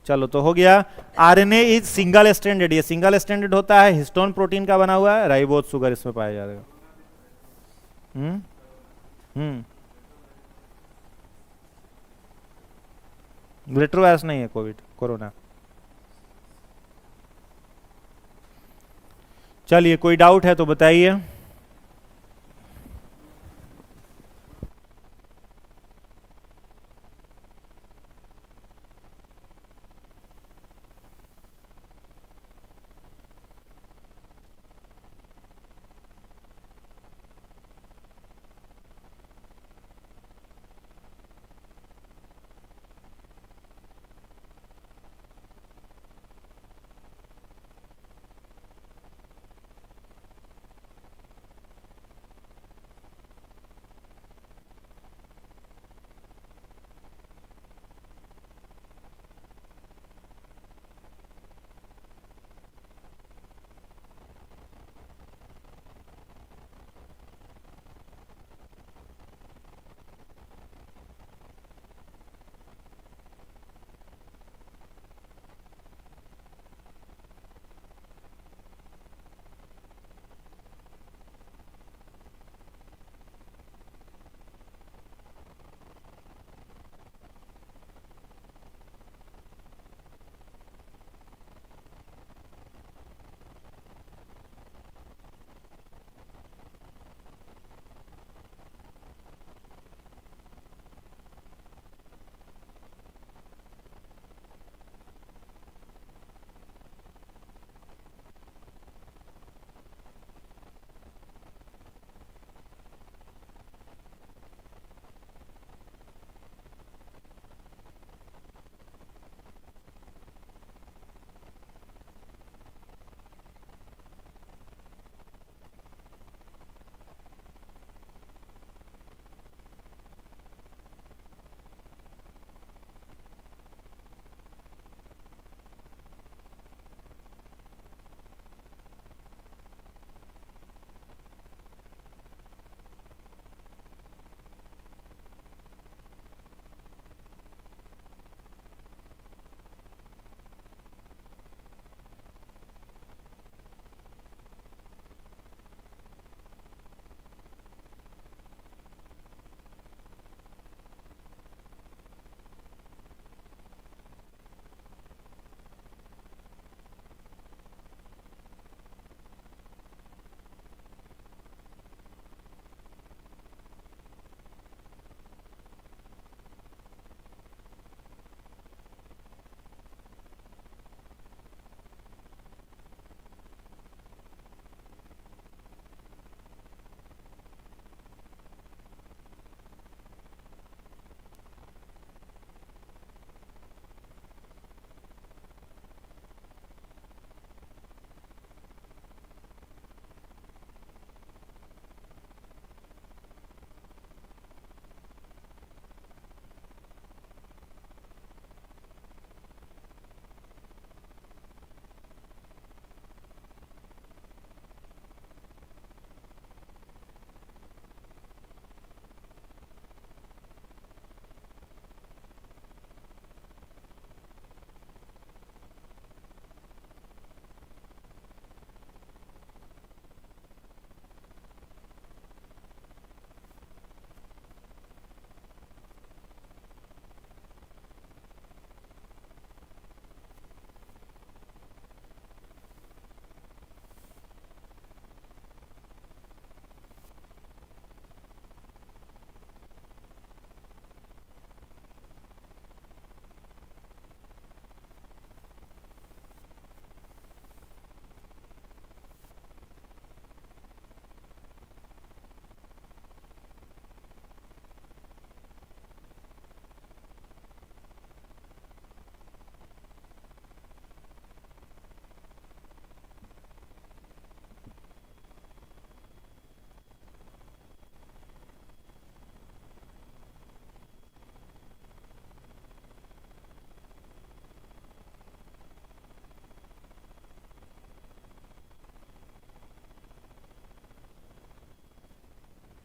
चलो तो हो गया। आरएनए इज सिंगल स्ट्रैंडेड, ये सिंगल स्ट्रैंडेड होता है, हिस्टोन प्रोटीन का बना हुआ है, राइबोज शुगर इसमें पाया जाएगा। रेट्रोवायरस नहीं है कोविड, कोरोना। चलिए कोई डाउट है तो बताइए।